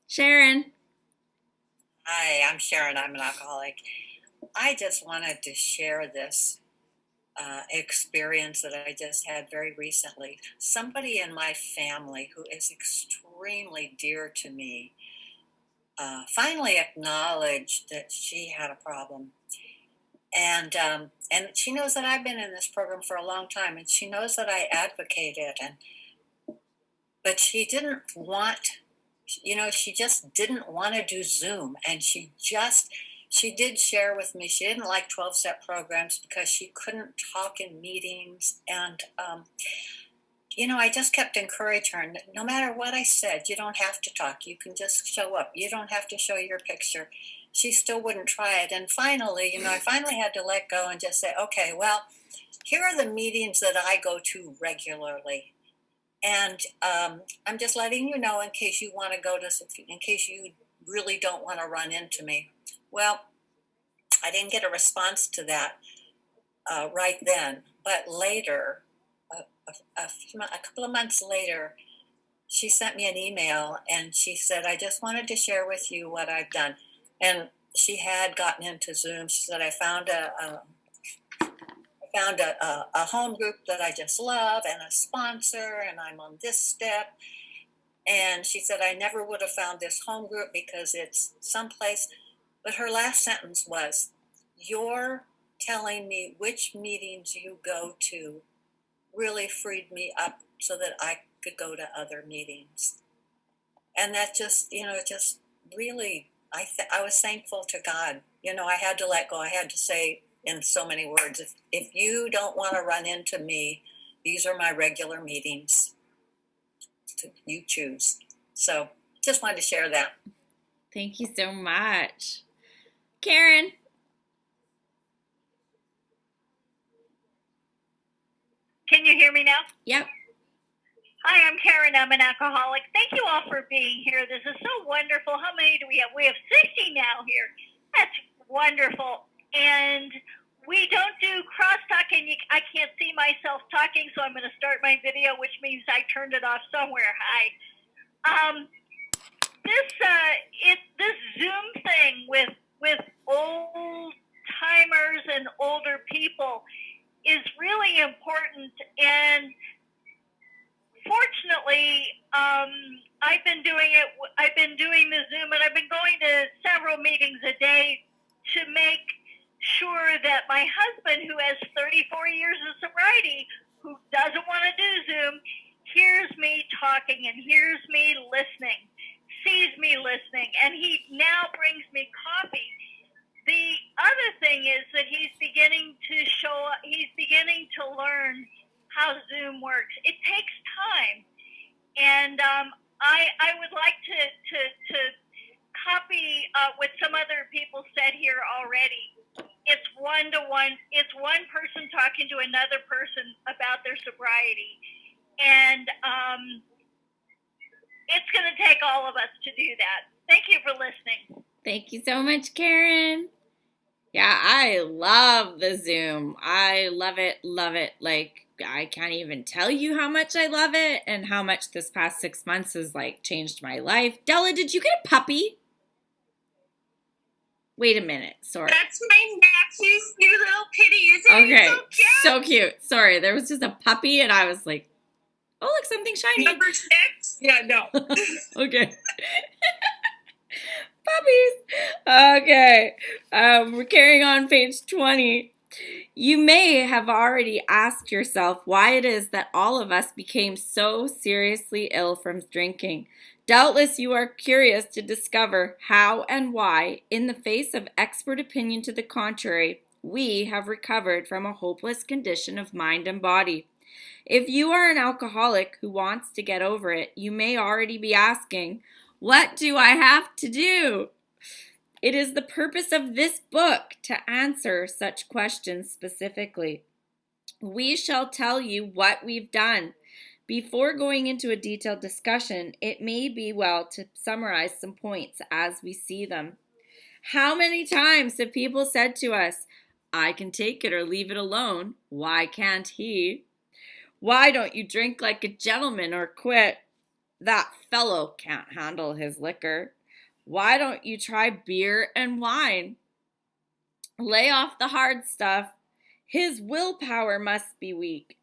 Sharon. Hi, I'm Sharon. I'm an alcoholic. I just wanted to share this experience that I just had very recently. Somebody in my family who is extremely dear to me finally acknowledged that she had a problem. And she knows that I've been in this program for a long time, and she knows that I advocate it. But she didn't want, she just didn't want to do Zoom. And she did share with me, she didn't like 12-step programs because she couldn't talk in meetings. And, I just kept encouraging her. No matter what I said, you don't have to talk. You can just show up. You don't have to show your picture. She still wouldn't try it. And finally, I finally had to let go and just say, okay, well, here are the meetings that I go to regularly. And I'm just letting you know in case you want to go to, in case you really don't want to run into me. Well, I didn't get a response to that right then. But later, a couple of months later, she sent me an email and she said, I just wanted to share with you what I've done. And she had gotten into Zoom. She said, I found a home group that I just love and a sponsor, and I'm on this step. And she said, I never would have found this home group because it's someplace. But her last sentence was, you're telling me which meetings you go to really freed me up so that I could go to other meetings. And that just, just really, I was thankful to God. I had to let go. I had to say in so many words, if you don't want to run into me, these are my regular meetings. You choose. So just wanted to share that. Thank you so much. Karen. Can you hear me now? Yep. Hi, I'm Karen. I'm an alcoholic. Thank you all for being here. This is so wonderful. How many do we have? We have 60 now here. That's wonderful. And we don't do crosstalk, and I can't see myself talking, so I'm going to start my video, which means I turned it off somewhere. Hi. This Zoom thing with old timers and older people is really important. And fortunately, I've been doing it. I've been doing the Zoom, and I've been going to several meetings a day to make sure that my husband, who has 34 years of sobriety, who doesn't want to do Zoom, hears me talking and hears me listening, sees me listening, and he now brings me coffee. The other thing is that he's beginning to learn how Zoom works. It takes time, and I would like to copy what some other people said here already. It's one-to-one. It's one person talking to another person about their sobriety. And it's going to take all of us to do that. Thank you for listening. Thank you so much, Karen. Yeah, I love the Zoom. I love it, love it. Like, I can't even tell you how much I love it and how much this past 6 months has, changed my life. Della, did you get a puppy? Wait a minute. Sorry. That's my nephew's new little kitty. Isn't Okay. he so cute? So cute. Sorry. There was just a puppy and I was like, oh, look, something shiny. Number 6? Yeah, no. Okay. Puppies. Okay. We're carrying on page 20. You may have already asked yourself why it is that all of us became so seriously ill from drinking. Doubtless you are curious to discover how and why, in the face of expert opinion to the contrary, we have recovered from a hopeless condition of mind and body. If you are an alcoholic who wants to get over it, you may already be asking, what do I have to do? It is the purpose of this book to answer such questions specifically. We shall tell you what we've done. Before going into a detailed discussion, it may be well to summarize some points as we see them. How many times have people said to us, I can take it or leave it alone. Why can't he? Why don't you drink like a gentleman or quit? That fellow can't handle his liquor. Why don't you try beer and wine? Lay off the hard stuff. His willpower must be weak.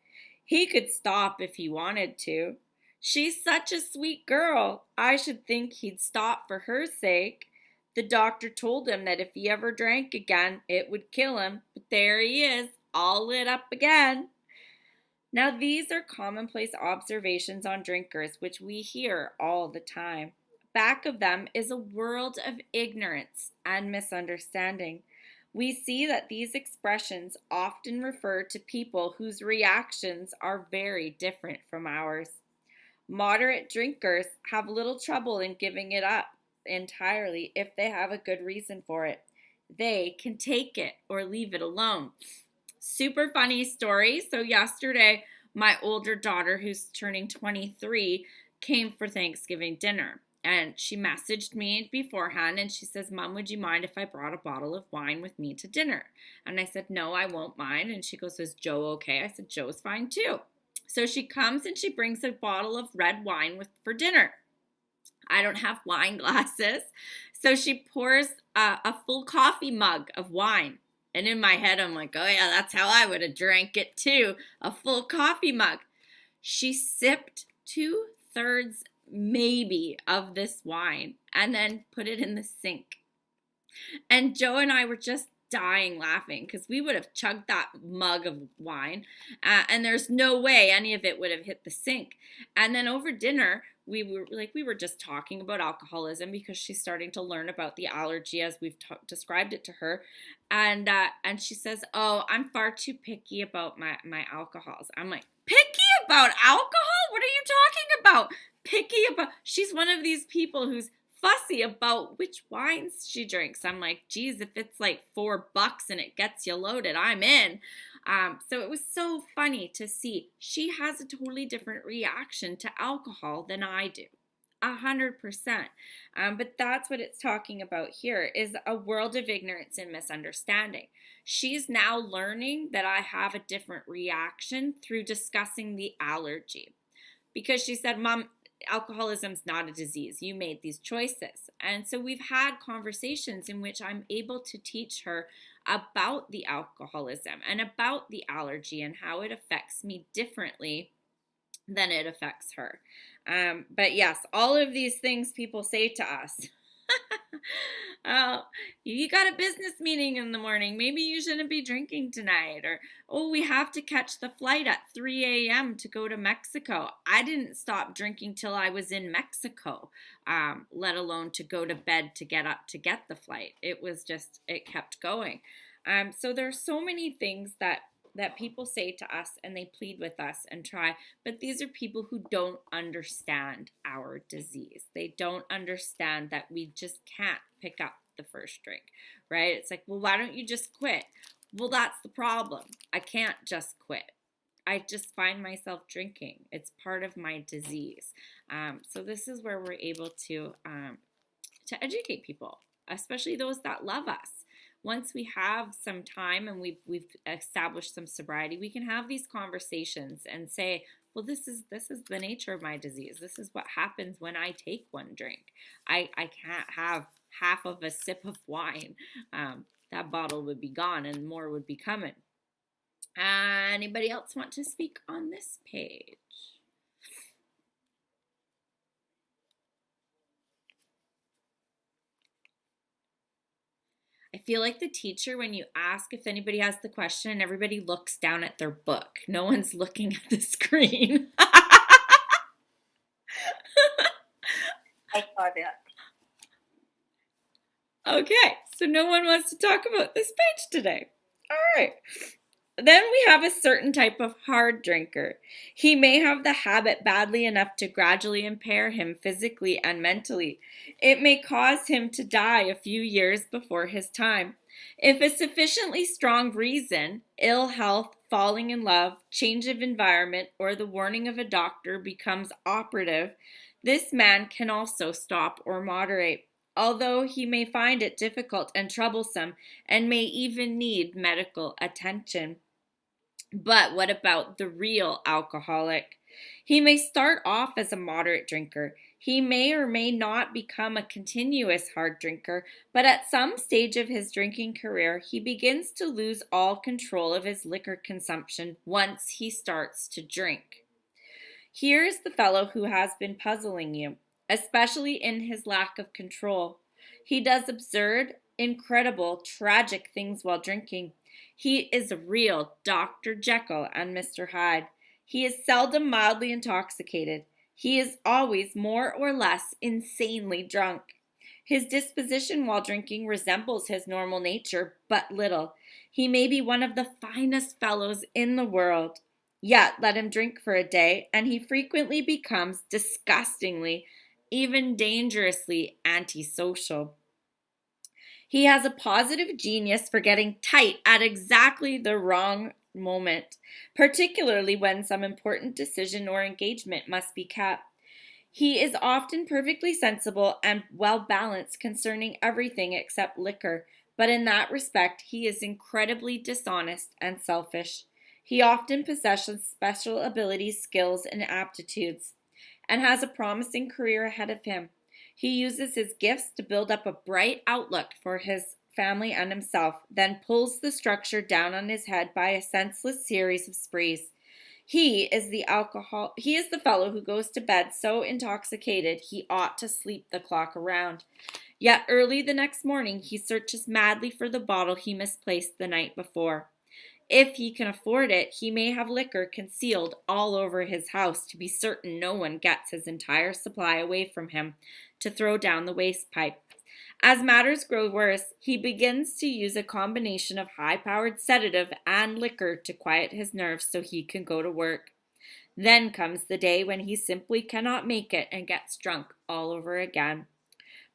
He could stop if he wanted to. She's such a sweet girl. I should think he'd stop for her sake. The doctor told him that if he ever drank again, it would kill him. But there he is, all lit up again. Now, these are commonplace observations on drinkers, which we hear all the time. Back of them is a world of ignorance and misunderstanding. We see that these expressions often refer to people whose reactions are very different from ours. Moderate drinkers have little trouble in giving it up entirely if they have a good reason for it. They can take it or leave it alone. Super funny story. So yesterday, my older daughter, who's turning 23, came for Thanksgiving dinner. And she messaged me beforehand and she says, Mom, would you mind if I brought a bottle of wine with me to dinner? And I said, no, I won't mind. And she goes, is Joe okay? I said, Joe's fine too. So she comes and she brings a bottle of red wine for dinner. I don't have wine glasses. So she pours a full coffee mug of wine. And in my head, I'm like, oh yeah, that's how I would have drank it too. A full coffee mug. She sipped 2/3 maybe of this wine and then put it in the sink. And Joe and I were just dying laughing because we would have chugged that mug of wine and there's no way any of it would have hit the sink. And then over dinner, we were just talking about alcoholism because she's starting to learn about the allergy as we've described it to her. And she says, oh, I'm far too picky about my alcohols. I'm like, picky about alcohol? What are you talking about? Picky about? She's one of these people who's fussy about which wines she drinks. I'm like, geez, if it's like $4 and it gets you loaded, I'm in. So it was so funny to see. She has a totally different reaction to alcohol than I do. 100%. But that's what it's talking about here, is a world of ignorance and misunderstanding. She's now learning that I have a different reaction through discussing the allergy. Because she said, Mom, alcoholism's not a disease. You made these choices. And so we've had conversations in which I'm able to teach her about the alcoholism and about the allergy and how it affects me differently than it affects her. But yes, all of these things people say to us. Oh, you got a business meeting in the morning. Maybe you shouldn't be drinking tonight. Or, oh, we have to catch the flight at 3 a.m. to go to Mexico. I didn't stop drinking till I was in Mexico, let alone to go to bed to get up to get the flight. It kept going. So there's so many things that people say to us and they plead with us and try, but these are people who don't understand our disease. They don't understand that we just can't pick up the first drink, right? It's like, well, why don't you just quit? Well, that's the problem. I can't just quit. I just find myself drinking. It's part of my disease. So this is where we're able to educate people, especially those that love us. Once we have some time and we've established some sobriety, we can have these conversations and say, well, this is the nature of my disease. This is what happens when I take one drink. I can't have half of a sip of wine. That bottle would be gone and more would be coming. Anybody else want to speak on this page? I feel like the teacher when you ask if anybody has the question and everybody looks down at their book. No one's looking at the screen. I saw that. Okay, so no one wants to talk about this page today. All right. Then we have a certain type of hard drinker. He may have the habit badly enough to gradually impair him physically and mentally. It may cause him to die a few years before his time. If a sufficiently strong reason, ill health, falling in love, change of environment, or the warning of a doctor becomes operative, this man can also stop or moderate, although he may find it difficult and troublesome and may even need medical attention. But what about the real alcoholic? He may start off as a moderate drinker. He may or may not become a continuous hard drinker, but at some stage of his drinking career, he begins to lose all control of his liquor consumption once he starts to drink. Here's the fellow who has been puzzling you, especially in his lack of control. He does absurd, incredible, tragic things while drinking. He is a real Dr. Jekyll and Mr. Hyde. He is seldom mildly intoxicated. He is always more or less insanely drunk. His disposition while drinking resembles his normal nature, but little. He may be one of the finest fellows in the world. Yet let him drink for a day, and he frequently becomes disgustingly, even dangerously antisocial. He has a positive genius for getting tight at exactly the wrong moment, particularly when some important decision or engagement must be kept. He is often perfectly sensible and well-balanced concerning everything except liquor, but in that respect he is incredibly dishonest and selfish. He often possesses special abilities, skills, and aptitudes, and has a promising career ahead of him. He uses his gifts to build up a bright outlook for his family and himself, then pulls the structure down on his head by a senseless series of sprees. He is the fellow who goes to bed so intoxicated he ought to sleep the clock around. Yet early the next morning he searches madly for the bottle he misplaced the night before. If he can afford it, he may have liquor concealed all over his house to be certain no one gets his entire supply away from him to throw down the waste pipe. As matters grow worse, he begins to use a combination of high-powered sedative and liquor to quiet his nerves so he can go to work. Then comes the day when he simply cannot make it and gets drunk all over again.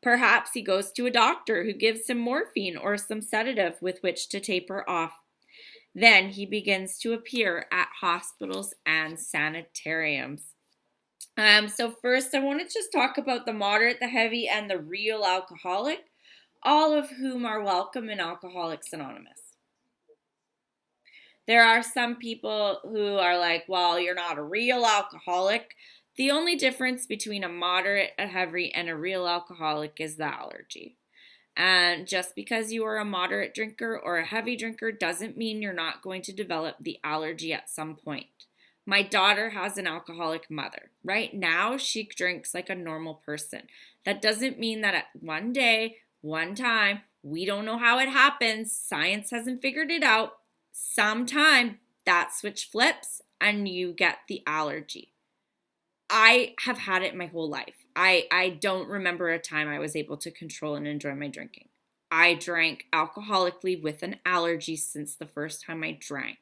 Perhaps he goes to a doctor who gives him morphine or some sedative with which to taper off. Then he begins to appear at hospitals and sanitariums. So first, I want to just talk about the moderate, the heavy, and the real alcoholic, all of whom are welcome in Alcoholics Anonymous. There are some people who are like, well, you're not a real alcoholic. The only difference between a moderate, a heavy, and a real alcoholic is the allergy. And just because you are a moderate drinker or a heavy drinker doesn't mean you're not going to develop the allergy at some point. My daughter has an alcoholic mother. Right now, she drinks like a normal person. That doesn't mean that at one day, one time, we don't know how it happens, science hasn't figured it out, sometime that switch flips and you get the allergy. I have had it my whole life. I don't remember a time I was able to control and enjoy my drinking. I drank alcoholically with an allergy since the first time I drank.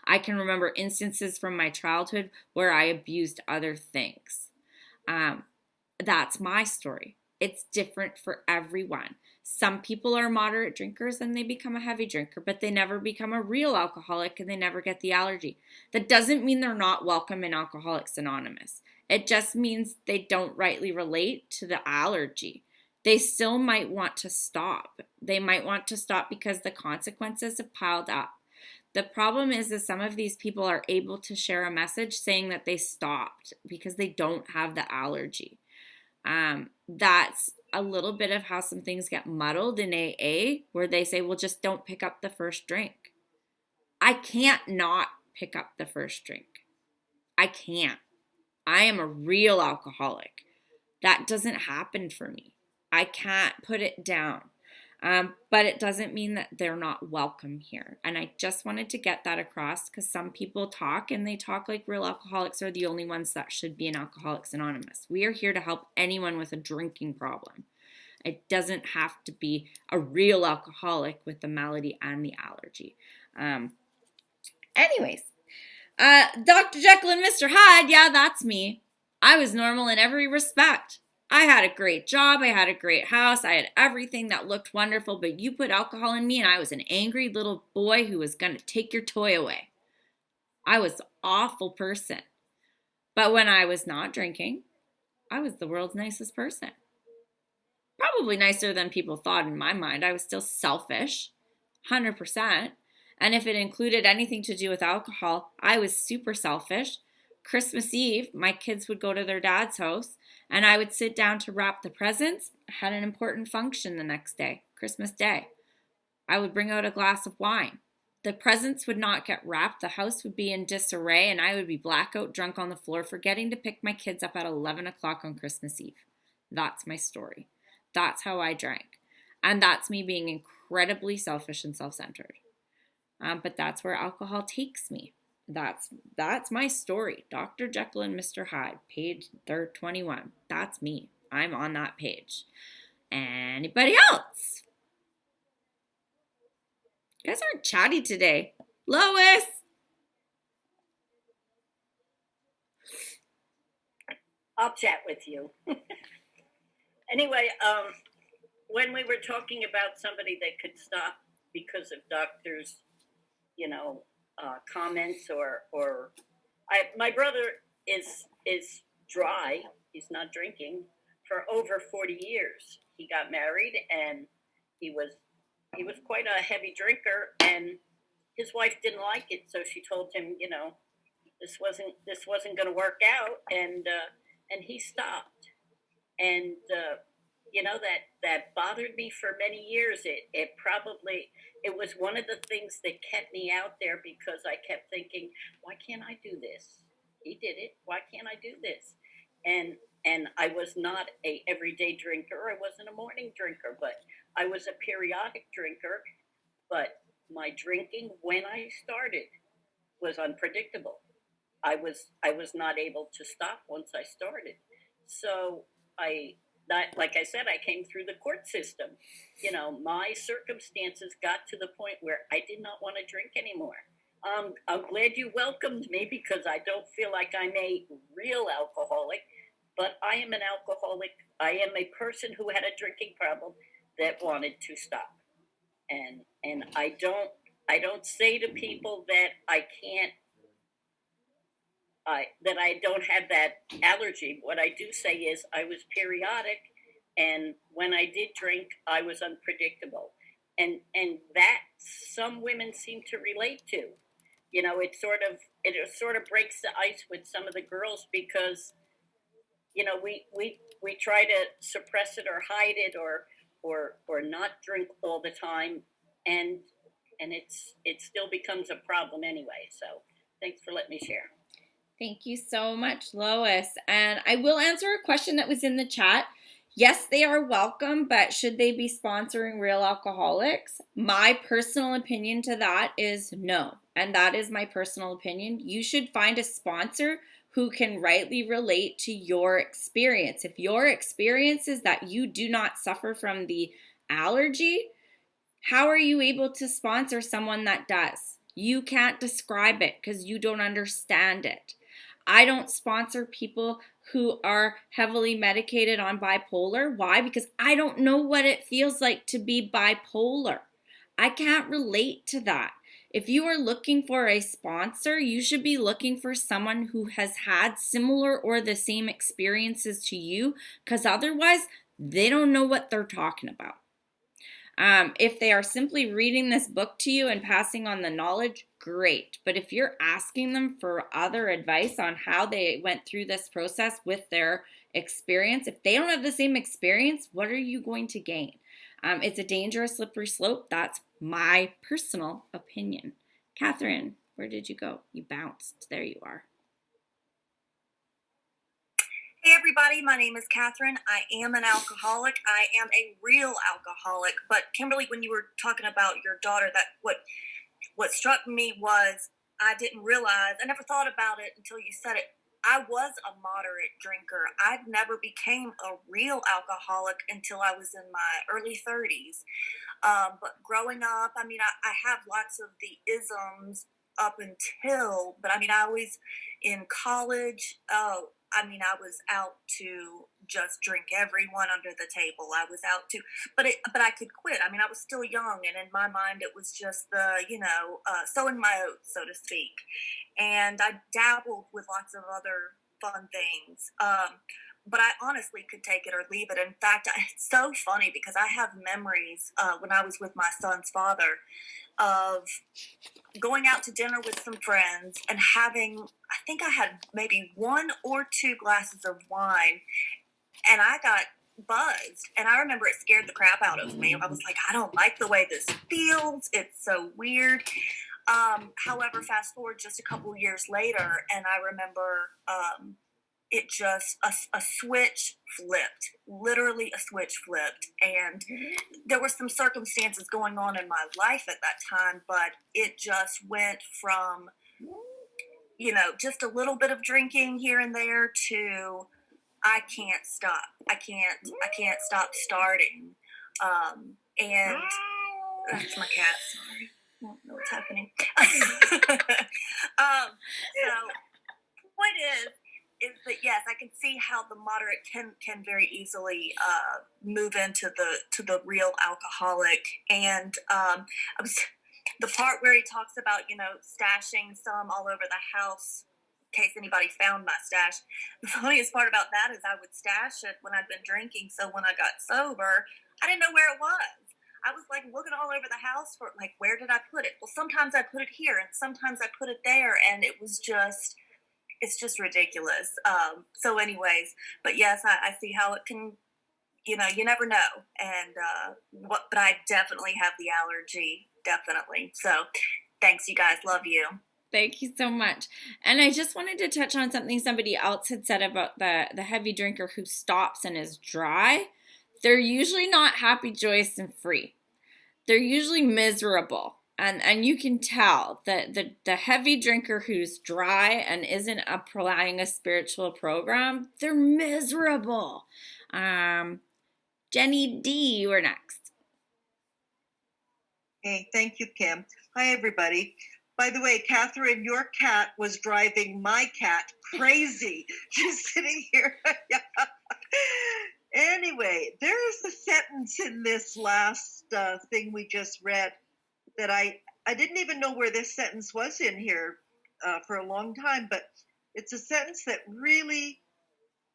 I can remember instances from my childhood where I abused other things. That's my story. It's different for everyone. Some people are moderate drinkers and they become a heavy drinker, but they never become a real alcoholic and they never get the allergy. That doesn't mean they're not welcome in Alcoholics Anonymous. It just means they don't rightly relate to the allergy. They still might want to stop. They might want to stop because the consequences have piled up. The problem is that some of these people are able to share a message saying that they stopped because they don't have the allergy. That's a little bit of how some things get muddled in AA, where they say, well, just don't pick up the first drink. I can't not pick up the first drink. I can't. I am a real alcoholic. That doesn't happen for me. I can't put it down. But it doesn't mean that they're not welcome here. And I just wanted to get that across because some people talk and they talk like real alcoholics are the only ones that should be in Alcoholics Anonymous. We are here to help anyone with a drinking problem. It doesn't have to be a real alcoholic with the malady and the allergy. Anyways, Dr. Jekyll and Mr. Hyde, yeah, that's me. I was normal in every respect. I had a great job, I had a great house, I had everything that looked wonderful, but you put alcohol in me and I was an angry little boy who was going to take your toy away. I was an awful person. But when I was not drinking, I was the world's nicest person. Probably nicer than people thought in my mind. I was still selfish, 100%. And if it included anything to do with alcohol, I was super selfish. Christmas Eve, my kids would go to their dad's house and I would sit down to wrap the presents. I had an important function the next day, Christmas Day. I would bring out a glass of wine. The presents would not get wrapped. The house would be in disarray and I would be blackout drunk on the floor, forgetting to pick my kids up at 11 o'clock on Christmas Eve. That's my story. That's how I drank. And that's me being incredibly selfish and self-centered. But that's where alcohol takes me. That's my story. Dr. Jekyll and Mr. Hyde, page 21. That's me. I'm on that page. Anybody else? You guys aren't chatty today. Lois! I'll chat with you. Anyway, when we were talking about somebody that could stop because of doctors, comments or my brother is dry. He's not drinking for over 40 years. He got married and he was quite a heavy drinker, and his wife didn't like it, so she told him, this wasn't going to work out, and he stopped. And you know, that bothered me for many years. It was one of the things that kept me out there, because I kept thinking, why can't I do this? He did it. Why can't I do this? And I was not a everyday drinker. I wasn't a morning drinker, but I was a periodic drinker. But my drinking when I started was unpredictable. I was not able to stop once I started. So I that like I said, I came through the court system. You know, my circumstances got to the point where I did not want to drink anymore. I'm glad you welcomed me, because I don't feel like I'm a real alcoholic, but I am an alcoholic. I am a person who had a drinking problem that wanted to stop. And I don't say to people that I can't that I don't have that allergy. What I do say is I was periodic, and when I did drink, I was unpredictable, and that some women seem to relate to. You know, it sort of breaks the ice with some of the girls, because you know we try to suppress it or hide it, or not drink all the time, and it still becomes a problem anyway. So thanks for letting me share. Thank you so much, Lois. And I will answer a question that was in the chat. Yes, they are welcome, but should they be sponsoring Real Alcoholics? My personal opinion to that is no. And that is my personal opinion. You should find a sponsor who can rightly relate to your experience. If your experience is that you do not suffer from the allergy, how are you able to sponsor someone that does? You can't describe it because you don't understand it. I don't sponsor people who are heavily medicated on bipolar. Why? Because I don't know what it feels like to be bipolar. I can't relate to that. If you are looking for a sponsor, you should be looking for someone who has had similar or the same experiences to you, because otherwise they don't know what they're talking about. If they are simply reading this book to you and passing on the knowledge, great. But if you're asking them for other advice on how they went through this process with their experience, if they don't have the same experience, what are you going to gain? It's a dangerous, slippery slope. That's my personal opinion. Catherine, where did you go? You bounced. There you are. Hey everybody, my name is Catherine. I am an alcoholic. I am a real alcoholic. But Kimberly, when you were talking about your daughter, that what struck me was I didn't realize, I never thought about it until you said it. I was a moderate drinker. I never became a real alcoholic until I was in my early 30s. But growing up, I mean, I have lots of the isms up until, but I mean, I always in college, I was out to just drink everyone under the table. I was out to, but I could quit. I mean, I was still young, and in my mind, it was just the, sowing my oats, so to speak. And I dabbled with lots of other fun things. But I honestly could take it or leave it. In fact, it's so funny because I have memories when I was with my son's father of going out to dinner with some friends and having, I think I had maybe 1 or 2 glasses of wine, and I got buzzed. And I remember it scared the crap out of me. I was like, I don't like the way this feels. It's so weird. However, fast forward just a couple years later, and I remember it just, a switch flipped, literally a switch flipped. And there were some circumstances going on in my life at that time, but it just went from, just a little bit of drinking here and there to I can't stop. I can't stop starting. And that's my cat, sorry. I don't know what's happening. So point is that yes, I can see how the moderate can very easily move into the real alcoholic. And the part where he talks about stashing some all over the house in case anybody found my stash. The funniest part about that is I would stash it when I'd been drinking, so when I got sober, I didn't know where it was. I was like looking all over the house for like, where did I put it? Well, sometimes I put it here and sometimes I put it there, and it's just ridiculous. So anyways, but yes, I see how it can you know, you never know. And but I definitely have the allergy, definitely. So thanks, you guys. Love you. Thank you so much. And I just wanted to touch on something somebody else had said about the heavy drinker who stops and is dry. They're usually not happy, joyous, and free. They're usually miserable. And you can tell that the heavy drinker who's dry and isn't applying a spiritual program, they're miserable. Jenny D, you are next. Hey, thank you, Kim. Hi, everybody. By the way, Catherine, your cat was driving my cat crazy. She's sitting here. Anyway, there is a sentence in this last thing we just read that I didn't even know where this sentence was in here for a long time, but it's a sentence that really,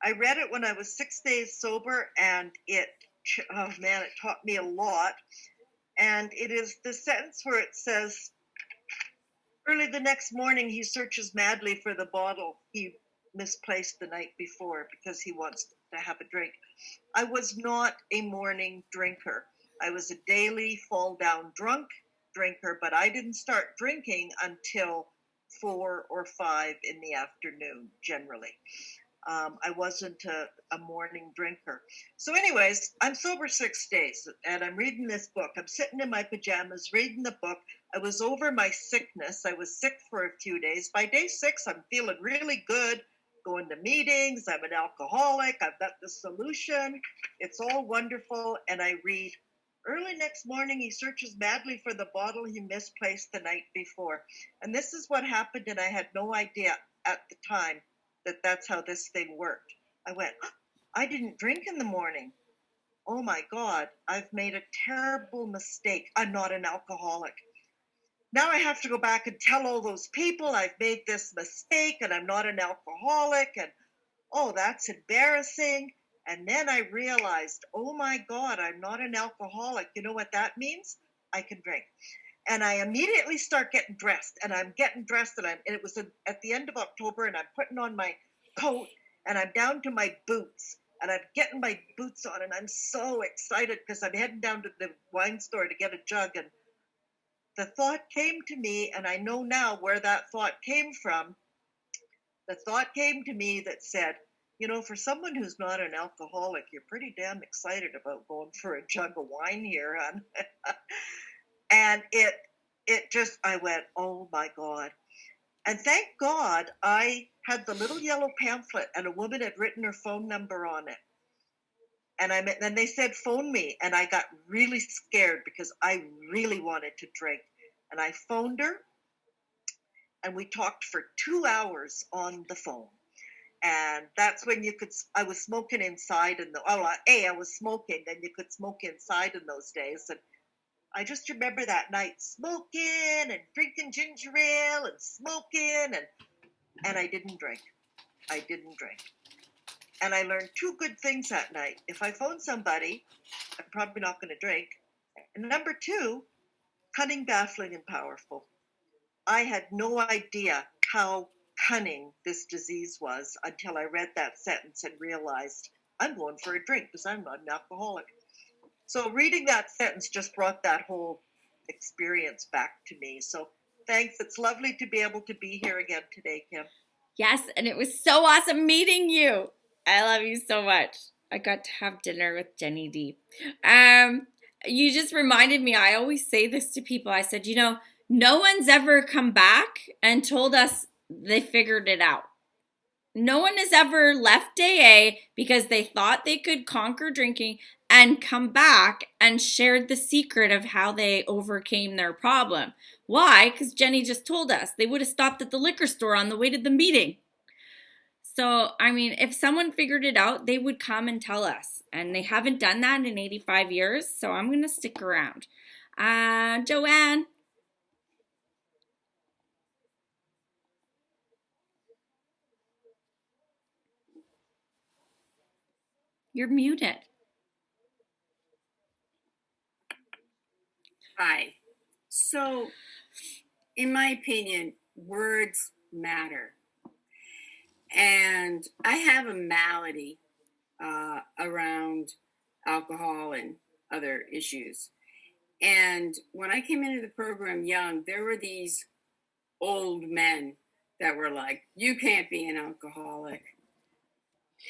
I read it when I was 6 days sober, and it taught me a lot. And it is the sentence where it says, early the next morning, he searches madly for the bottle he misplaced the night before because he wants to have a drink. I was not a morning drinker. I was a daily fall down drunk drinker, but I didn't start drinking until 4 or 5 in the afternoon, generally. I wasn't a morning drinker. So anyways, I'm sober 6 days and I'm reading this book. I'm sitting in my pajamas reading the book. I was over my sickness. I was sick for a few days. By day 6, I'm feeling really good, going to meetings. I'm an alcoholic. I've got the solution. It's all wonderful. And I read, early next morning, he searches madly for the bottle he misplaced the night before. And this is what happened, and I had no idea at the time that that's how this thing worked. I went, I didn't drink in the morning. Oh my God, I've made a terrible mistake. I'm not an alcoholic. Now I have to go back and tell all those people I've made this mistake and I'm not an alcoholic, and oh, that's embarrassing. And then I realized, oh my God, I'm not an alcoholic. You know what that means? I can drink. And I immediately start getting dressed, and I'm getting dressed, and it was at the end of October, and I'm putting on my coat, and I'm down to my boots, and I'm getting my boots on, and I'm so excited because I'm heading down to the wine store to get a jug. And the thought came to me, and I know now where that thought came from. The thought came to me that said, you know, for someone who's not an alcoholic, you're pretty damn excited about going for a jug of wine here, hon. And it just, I went, oh my God. And thank God I had the little yellow pamphlet, and a woman had written her phone number on it. And then they said, phone me. And I got really scared because I really wanted to drink. And I phoned her, and we talked for 2 hours on the phone. And that's when I was smoking inside I was smoking, and you could smoke inside in those days. And I just remember that night smoking and drinking ginger ale and smoking, and I didn't drink. I didn't drink. And I learned 2 good things that night. If I phone somebody, I'm probably not going to drink. And number 2, cunning, baffling, and powerful. I had no idea how cunning this disease was until I read that sentence and realized I'm going for a drink because I'm not an alcoholic. So reading that sentence just brought that whole experience back to me. So thanks. It's lovely to be able to be here again today, Kim. Yes, and it was so awesome meeting you. I love you so much. I got to have dinner with Jenny D. You just reminded me, I always say this to people. I said, you know, no one's ever come back and told us they figured it out. No one has ever left AA because they thought they could conquer drinking and come back and shared the secret of how they overcame their problem. Why? Because Jenny just told us they would have stopped at the liquor store on the way to the meeting. So, I mean, if someone figured it out, they would come and tell us. And they haven't done that in 85 years, so I'm going to stick around. Joanne? You're muted. Hi. So, in my opinion, words matter. And I have a malady around alcohol and other issues. And when I came into the program young, there were these old men that were like, you can't be an alcoholic.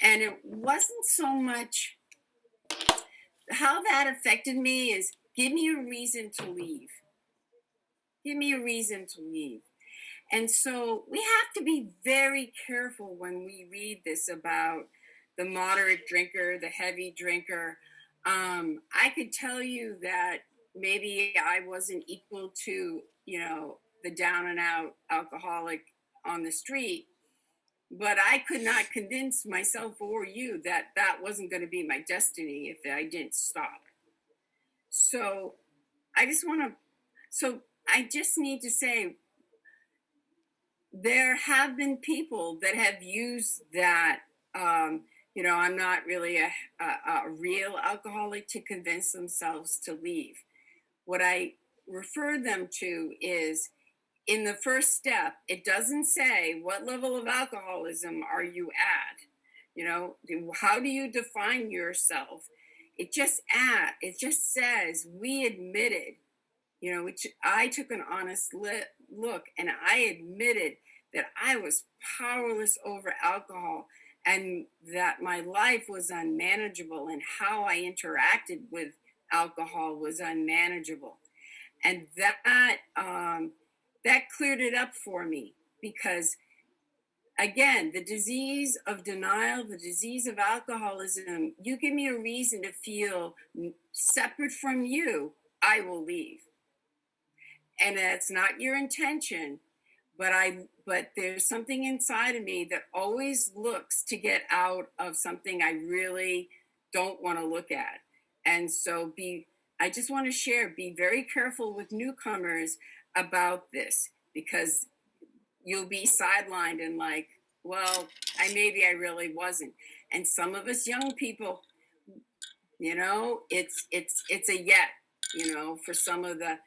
And it wasn't so much how that affected me is give me a reason to leave. Give me a reason to leave. And so we have to be very careful when we read this about the moderate drinker, the heavy drinker. I could tell you that maybe I wasn't equal to, the down and out alcoholic on the street, but I could not convince myself or you that that wasn't going to be my destiny if I didn't stop. So I just need to say, there have been people that have used that, I'm not really a real alcoholic, to convince themselves to leave. What I refer them to is, in the first step, it doesn't say what level of alcoholism are you at. How do you define yourself? It just says we admitted, which I took an honest look, and I admitted that I was powerless over alcohol and that my life was unmanageable and how I interacted with alcohol was unmanageable. And that cleared it up for me, because again, the disease of denial, the disease of alcoholism, you give me a reason to feel separate from you, I will leave. And that's not your intention, but there's something inside of me that always looks to get out of something I really don't want to look at. And so I just want to share, be very careful with newcomers about this, because you'll be sidelined and like, well, maybe I really wasn't. And some of us young people, it's a yet, for some of the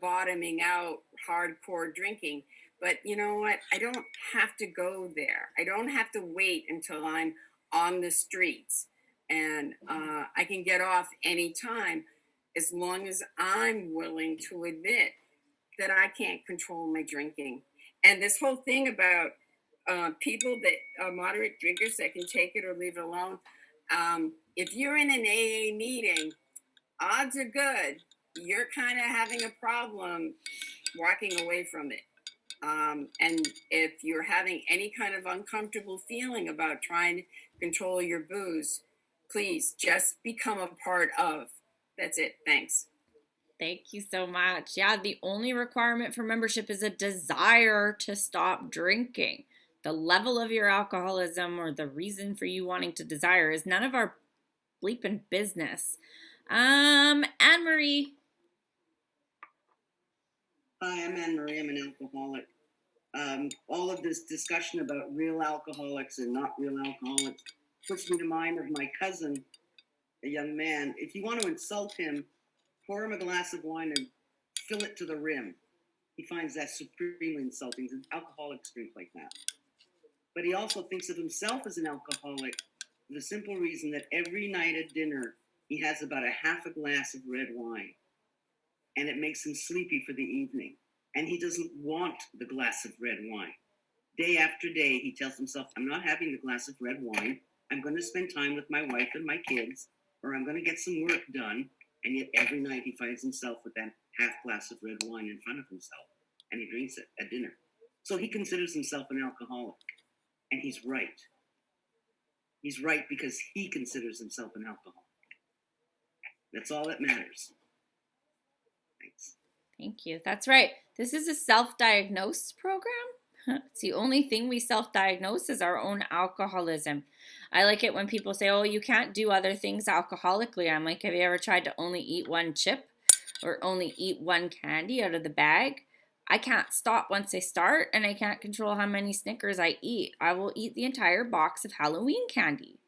bottoming out hardcore drinking. But you know what? I don't have to go there. I don't have to wait until I'm on the streets, and I can get off anytime, as long as I'm willing to admit that I can't control my drinking. And this whole thing about people that are moderate drinkers that can take it or leave it alone. If you're in an AA meeting, odds are good you're kind of having a problem walking away from it. And if you're having any kind of uncomfortable feeling about trying to control your booze, please just become a part of. That's it. Thanks. Thank you so much. Yeah, the only requirement for membership is a desire to stop drinking. The level of your alcoholism or the reason for you wanting to desire is none of our bleeping business. Anne-Marie. Hi, I'm Anne-Marie. I'm an alcoholic. All of this discussion about real alcoholics and not real alcoholics puts me to mind of my cousin, a young man. If you want to insult him, pour him a glass of wine and fill it to the rim. He finds that supremely insulting. Alcoholics drink like that. But he also thinks of himself as an alcoholic for the simple reason that every night at dinner, he has about a half a glass of red wine. And it makes him sleepy for the evening. And he doesn't want the glass of red wine. Day after day, he tells himself, I'm not having the glass of red wine. I'm going to spend time with my wife and my kids, or I'm going to get some work done. And yet every night he finds himself with that half glass of red wine in front of himself, and he drinks it at dinner. So he considers himself an alcoholic, and he's right. He's right because he considers himself an alcoholic. That's all that matters. Thanks. Thank you. That's right. This is a self-diagnose program. It's the only thing we self-diagnose is our own alcoholism. I like it when people say, oh, you can't do other things alcoholically. I'm like, have you ever tried to only eat one chip or only eat one candy out of the bag? I can't stop once I start, and I can't control how many Snickers I eat. I will eat the entire box of Halloween candy.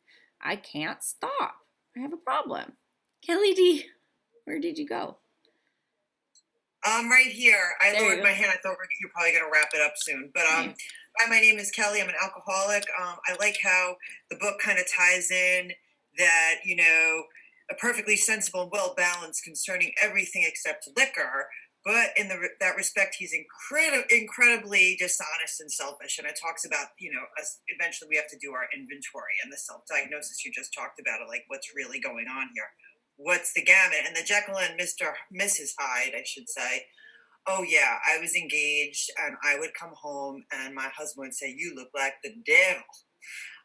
I can't stop. I have a problem. Kelly D, where did you go? I'm right here. I There you lowered go. my hand. I thought you're probably going to wrap it up soon. But hi, my name is Kelly. I'm an alcoholic. I like how the book kind of ties in that, you know, perfectly sensible and well balanced concerning everything except liquor. But in that respect, he's incredibly dishonest and selfish. And it talks about, you know, us eventually we have to do our inventory and the self diagnosis you just talked about, like what's really going on here. What's the gamut? And the Jekyll and Mrs. Hyde, I should say. Oh yeah, I was engaged, and I would come home, and my husband would say, "You look like the devil."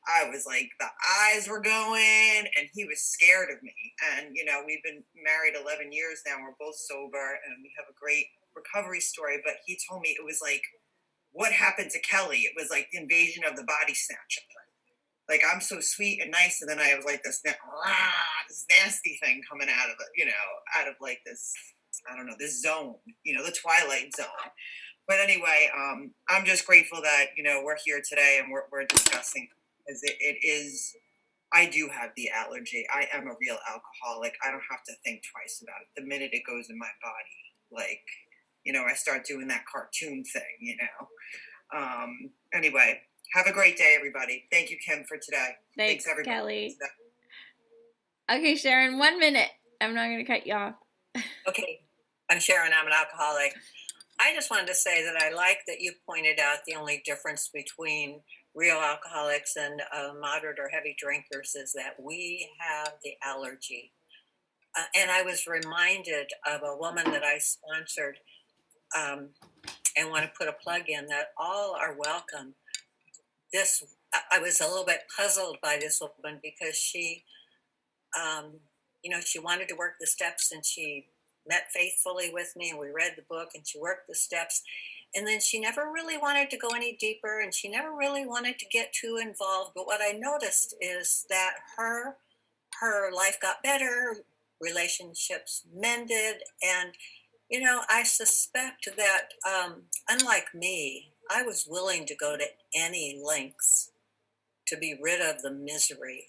I was like, the eyes were going, and he was scared of me. And, you know, we've been married 11 years now. We're both sober, and we have a great recovery story. But he told me it was like, what happened to Kelly? It was like the invasion of the body snatcher. Like, I'm so sweet and nice. And then I was like this nasty thing coming out of it, you know, out of like this, I don't know, this zone, you know, the Twilight Zone. But anyway, I'm just grateful that, you know, we're here today and we're discussing. It is, I do have the allergy. I am a real alcoholic. I don't have to think twice about it. The minute it goes in my body, like, you know, I start doing that cartoon thing, you know. Anyway, have a great day, everybody. Thank you, Kim, for today. Thanks everybody. Kelly. Okay, Sharon, 1 minute. I'm not going to cut you off. Okay, I'm Sharon. I'm an alcoholic. I just wanted to say that I like that you pointed out the only difference between real alcoholics and moderate or heavy drinkers is that we have the allergy. And I was reminded of a woman that I sponsored and want to put a plug in that all are welcome. I was a little bit puzzled by this woman because she, you know, she wanted to work the steps, and she met faithfully with me, and we read the book, and she worked the steps. And then she never really wanted to go any deeper, and she never really wanted to get too involved. But what I noticed is that her life got better, relationships mended. And, you know, I suspect that unlike me, I was willing to go to any lengths to be rid of the misery.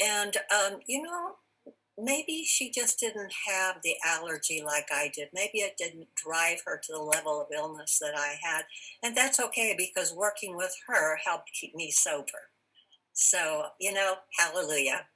And, you know, maybe she just didn't have the allergy like I did. Maybe it didn't drive her to the level of illness that I had. And that's okay, because working with her helped keep me sober. So, you know, hallelujah.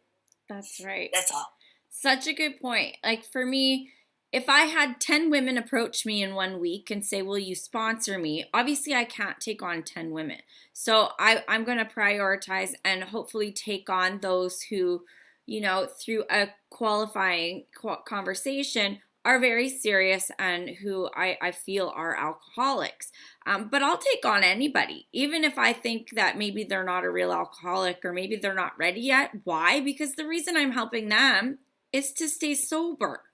That's right. That's all. Such a good point. Like for me, if I had 10 women approach me in 1 week and say, will you sponsor me? Obviously, I can't take on 10 women. So I'm going to prioritize and hopefully take on those who, you know, through a qualifying conversation are very serious and who I feel are alcoholics. But I'll take on anybody, even if I think that maybe they're not a real alcoholic or maybe they're not ready yet. Why? Because the reason I'm helping them is to stay sober.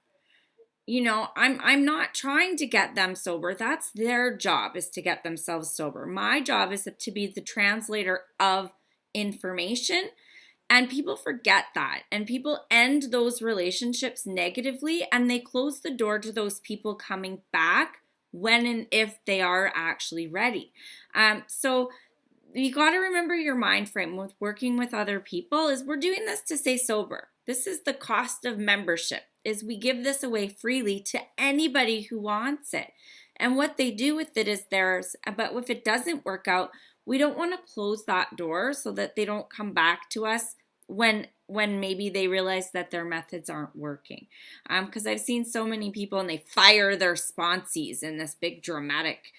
You know, I'm not trying to get them sober. That's their job, is to get themselves sober. My job is to be the translator of information. And people forget that, and people end those relationships negatively, and they close the door to those people coming back when and if they are actually ready. So you got to remember your mind frame with working with other people is we're doing this to stay sober. This is the cost of membership, is we give this away freely to anybody who wants it. And what they do with it is theirs. But if it doesn't work out, we don't want to close that door so that they don't come back to us when maybe they realize that their methods aren't working. Because I've seen so many people and they fire their sponsees in this big dramatic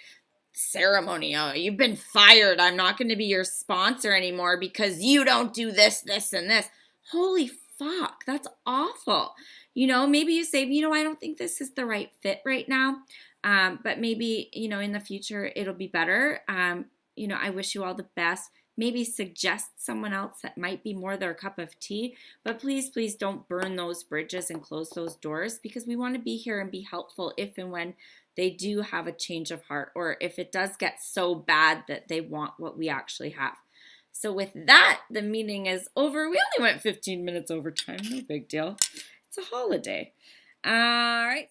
ceremony. Oh, you've been fired. I'm not going to be your sponsor anymore because you don't do this, this, and this. Holy fuck, that's awful. You know, maybe you say, you know, I don't think this is the right fit right now. But maybe, you know, in the future it'll be better. You know, I wish you all the best. Maybe suggest someone else that might be more their cup of tea. But please, please don't burn those bridges and close those doors, because we want to be here and be helpful if and when they do have a change of heart, or if it does get so bad that they want what we actually have. So with that, the meeting is over. We only went 15 minutes over time. No big deal. It's a holiday. All right.